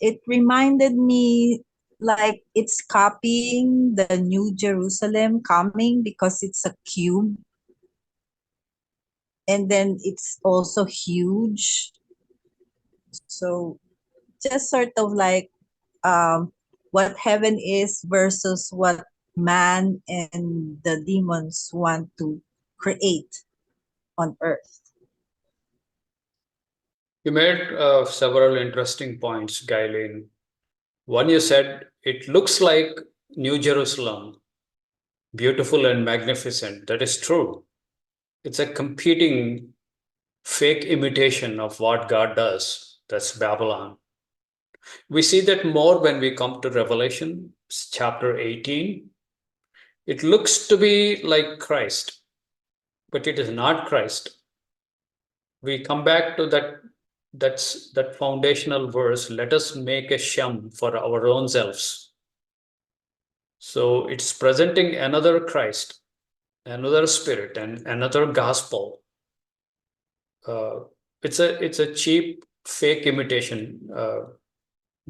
Speaker 4: it reminded me like it's copying the New Jerusalem coming because it's a cube, and then it's also huge. So just sort of like what heaven is versus what man and the demons want to create on earth.
Speaker 1: You made several interesting points, Gaileen. One, you said it looks like New Jerusalem, beautiful and magnificent. That is true. It's a competing fake imitation of what God does. That's Babylon. We see that more when we come to Revelation chapter 18. It looks to be like Christ, but it is not Christ. We come back to that foundational verse, let us make a Shem for our own selves. So it's presenting another Christ, another spirit, and another gospel. It's a cheap fake imitation.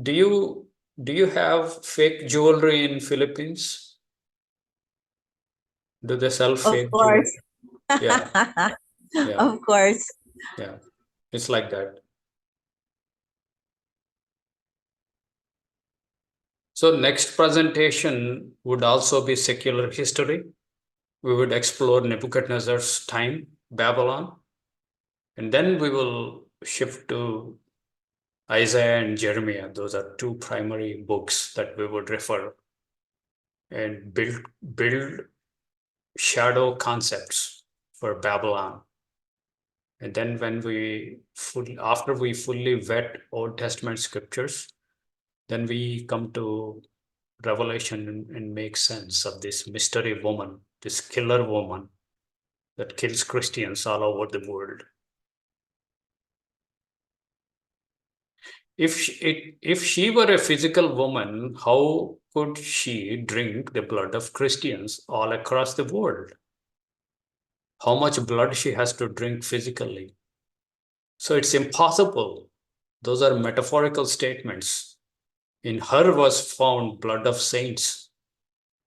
Speaker 1: Do you have fake jewelry in Philippines? Do they sell
Speaker 4: Of
Speaker 1: fake jewelry?
Speaker 4: course.
Speaker 1: Yeah, yeah,
Speaker 4: Of course.
Speaker 1: yeah. It's like that. So next presentation would also be secular history. We would explore Nebuchadnezzar's time, Babylon, and then we will shift to Isaiah and Jeremiah. Those are two primary books that we would refer and build shadow concepts for Babylon. And then after we fully vet Old Testament scriptures, then we come to Revelation and make sense of this mystery woman, this killer woman that kills Christians all over the world. If she were a physical woman, how could she drink the blood of Christians all across the world? How much blood she has to drink physically? So it's impossible. Those are metaphorical statements. In her was found blood of saints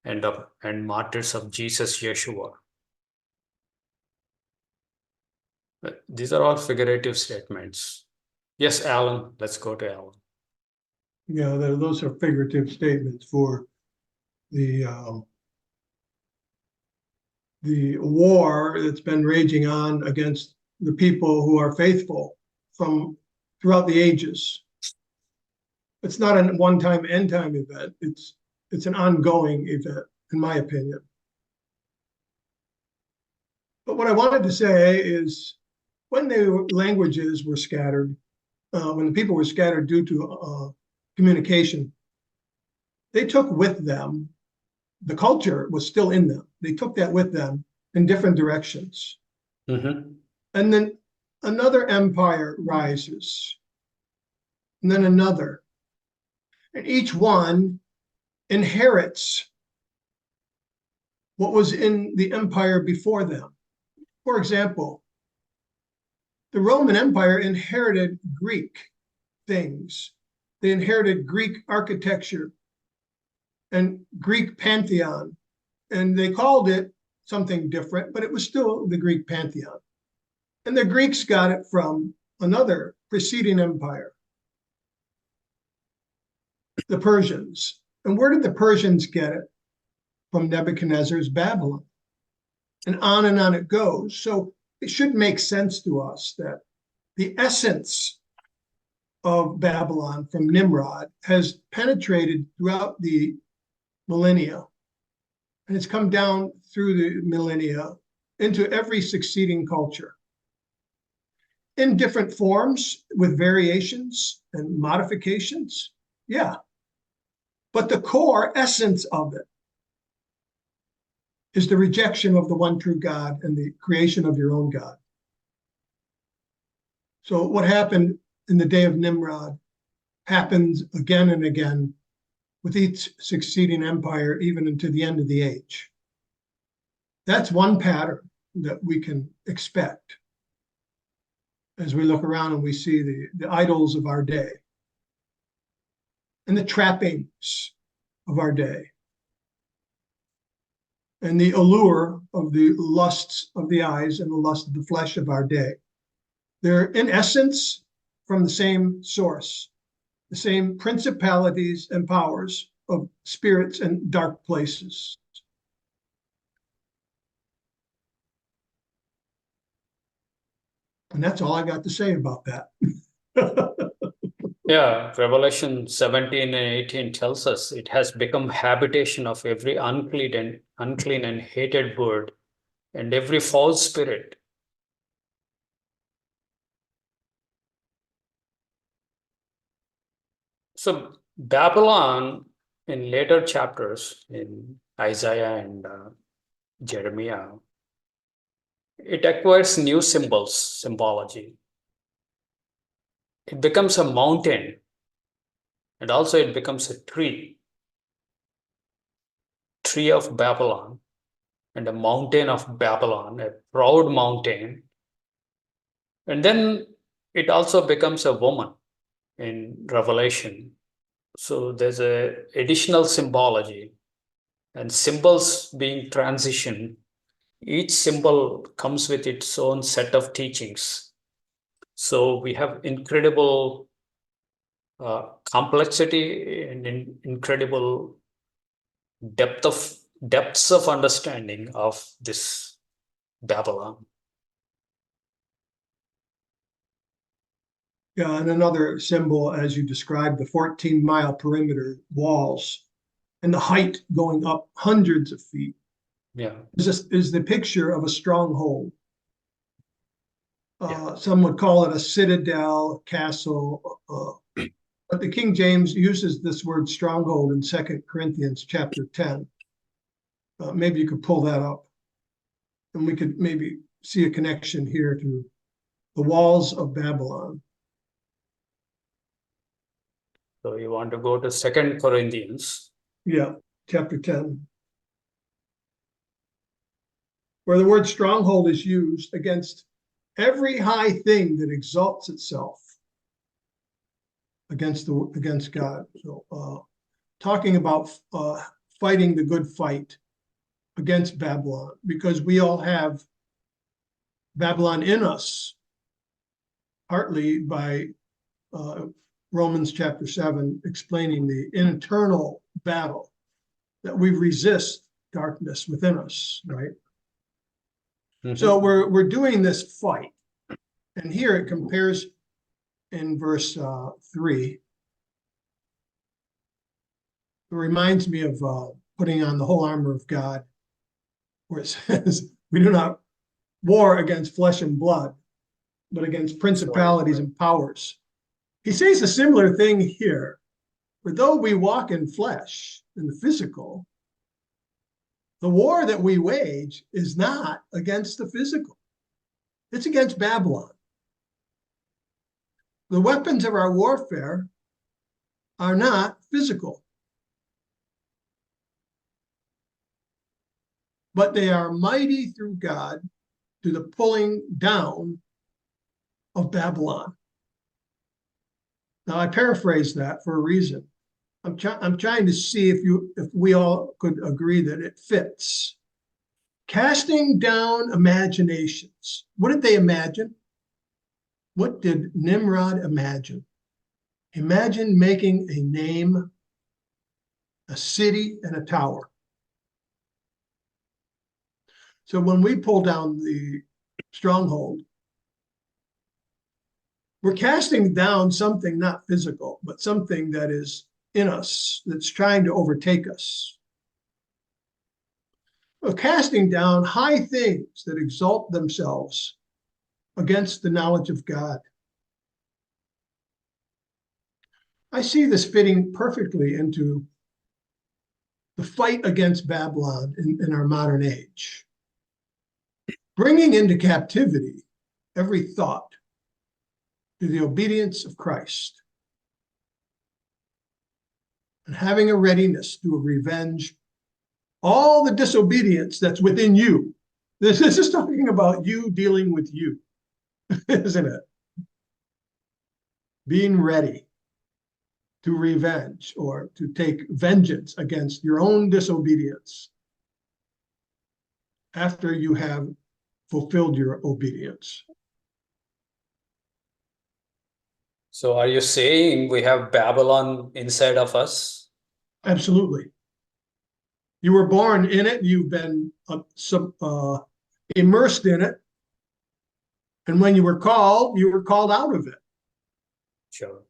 Speaker 1: and martyrs of Jesus Yeshua. These are all figurative statements. Yes, Alan, let's go to Alan.
Speaker 3: Yeah, those are figurative statements for the war that's been raging on against the people who are faithful from throughout the ages. It's not a one-time end-time event. It's an ongoing event, in my opinion. But what I wanted to say is when the languages were scattered, when the people were scattered due to communication, they took with them, the culture was still in them. They took that with them in different directions.
Speaker 1: Mm-hmm.
Speaker 3: And then another empire rises, and then another. And each one inherits what was in the empire before them. For example, the Roman Empire inherited Greek things. They inherited Greek architecture and Greek pantheon, and they called it something different, but it was still the Greek pantheon. And the Greeks got it from another preceding empire, the Persians. And where did the Persians get it? From Nebuchadnezzar's Babylon. And on it goes. So it should make sense to us that the essence of Babylon from Nimrod has penetrated throughout the millennia. And it's come down through the millennia into every succeeding culture in different forms with variations and modifications. Yeah. But the core essence of it is the rejection of the one true God and the creation of your own God. So what happened in the day of Nimrod happens again and again with each succeeding empire, even into the end of the age. That's one pattern that we can expect as we look around and we see the idols of our day and the trappings of our day and the allure of the lusts of the eyes and the lust of the flesh of our day. They're, in essence, from the same source, the same principalities and powers of spirits and dark places. And that's all I got to say about that.
Speaker 1: Yeah, Revelation 17 and 18 tells us it has become habitation of every unclean and hated bird and every false spirit. So Babylon in later chapters in Isaiah and Jeremiah, it acquires new symbology. It becomes a mountain, and also it becomes a tree of Babylon, and a mountain of Babylon, a proud mountain. And then it also becomes a woman in Revelation. So there's a additional symbology and symbols being transitioned. Each symbol comes with its own set of teachings. So we have incredible complexity and incredible depths of understanding of this Babylon.
Speaker 3: Yeah, and another symbol, as you described, the 14-mile perimeter walls and the height going up hundreds of feet
Speaker 1: Yeah.
Speaker 3: is the picture of a stronghold.
Speaker 1: Yeah.
Speaker 3: Some would call it a citadel, castle, but the King James uses this word stronghold in 2 Corinthians chapter 10. Maybe you could pull that up, and we could maybe see a connection here to the walls of Babylon.
Speaker 1: So you want to go to 2 Corinthians.
Speaker 3: Yeah, chapter 10, where the word stronghold is used against every high thing that exalts itself against God. So talking about fighting the good fight against Babylon, because we all have Babylon in us, partly by Romans chapter 7 explaining the internal battle that we resist darkness within us, right?
Speaker 1: Mm-hmm.
Speaker 3: So we're doing this fight, and here it compares in verse 3. It reminds me of putting on the whole armor of God, where it says, we do not war against flesh and blood, but against principalities and powers. He says a similar thing here. For though we walk in flesh, in the physical, the war that we wage is not against the physical. It's against Babylon. The weapons of our warfare are not physical, but they are mighty through God to the pulling down of Babylon. Now, I paraphrase that for a reason. I'm trying to see if we all could agree that it fits. Casting down imaginations. What did they imagine? What did Nimrod imagine? Imagine making a name, a city, and a tower. So when we pull down the stronghold, we're casting down something not physical, but something that is in us, that's trying to overtake us. We're casting down high things that exalt themselves against the knowledge of God. I see this fitting perfectly into the fight against Babylon in our modern age. Bringing into captivity every thought to the obedience of Christ, and having a readiness to revenge all the disobedience that's within you. This is talking about you dealing with you, isn't it? Being ready to revenge or to take vengeance against your own disobedience after you have fulfilled your obedience.
Speaker 1: So are you saying we have Babylon inside of us?
Speaker 3: Absolutely. You were born in it, you've been immersed in it. And when you were called out of it.
Speaker 1: Sure.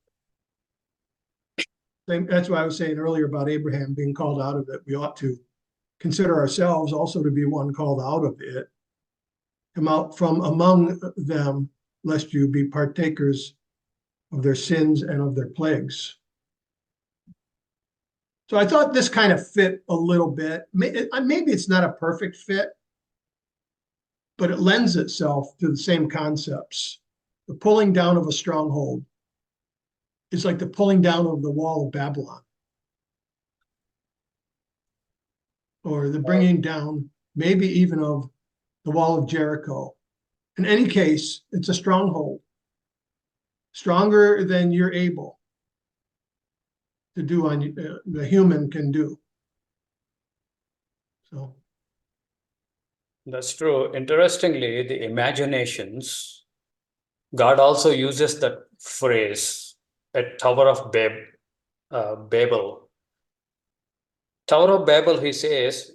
Speaker 3: That's why I was saying earlier about Abraham being called out of it. We ought to consider ourselves also to be one called out of it. Come out from among them, lest you be partakers of their sins and of their plagues. So I thought this kind of fit a little bit. Maybe it's not a perfect fit, but it lends itself to the same concepts. The pulling down of a stronghold is like the pulling down of the wall of Babylon, or the bringing down, maybe even of the wall of Jericho. In any case, it's a stronghold, stronger than you're able to do on the human can do. So
Speaker 1: That's true. Interestingly, the imaginations, God also uses that phrase, a Tower of Babel. Tower of Babel, he says,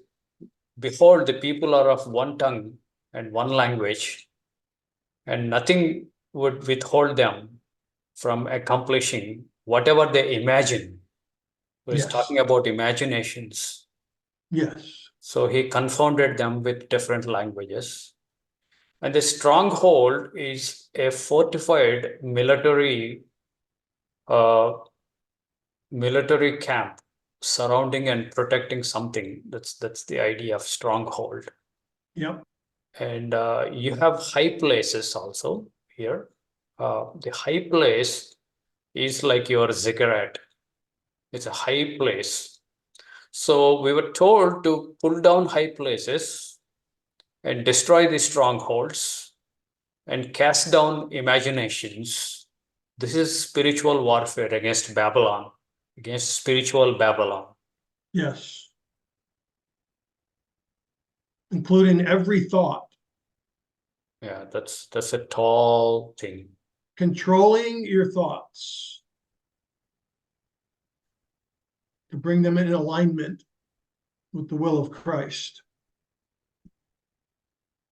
Speaker 1: behold, the people are of one tongue and one language, and nothing would withhold them from accomplishing whatever they imagine. So he's
Speaker 3: yes,
Speaker 1: talking about imaginations.
Speaker 3: yes,
Speaker 1: So he confounded them with different languages. And the stronghold is a fortified uh, military camp surrounding and protecting something. That's the idea of stronghold.
Speaker 3: yep,
Speaker 1: And you have high places also here. The high place is like your ziggurat. It's a high place. So we were told to pull down high places and destroy the strongholds and cast down imaginations. This is spiritual warfare against Babylon, against spiritual Babylon.
Speaker 3: yes, including every thought,
Speaker 1: Yeah, that's a tall thing.
Speaker 3: controlling your thoughts to bring them in alignment with the will of Christ.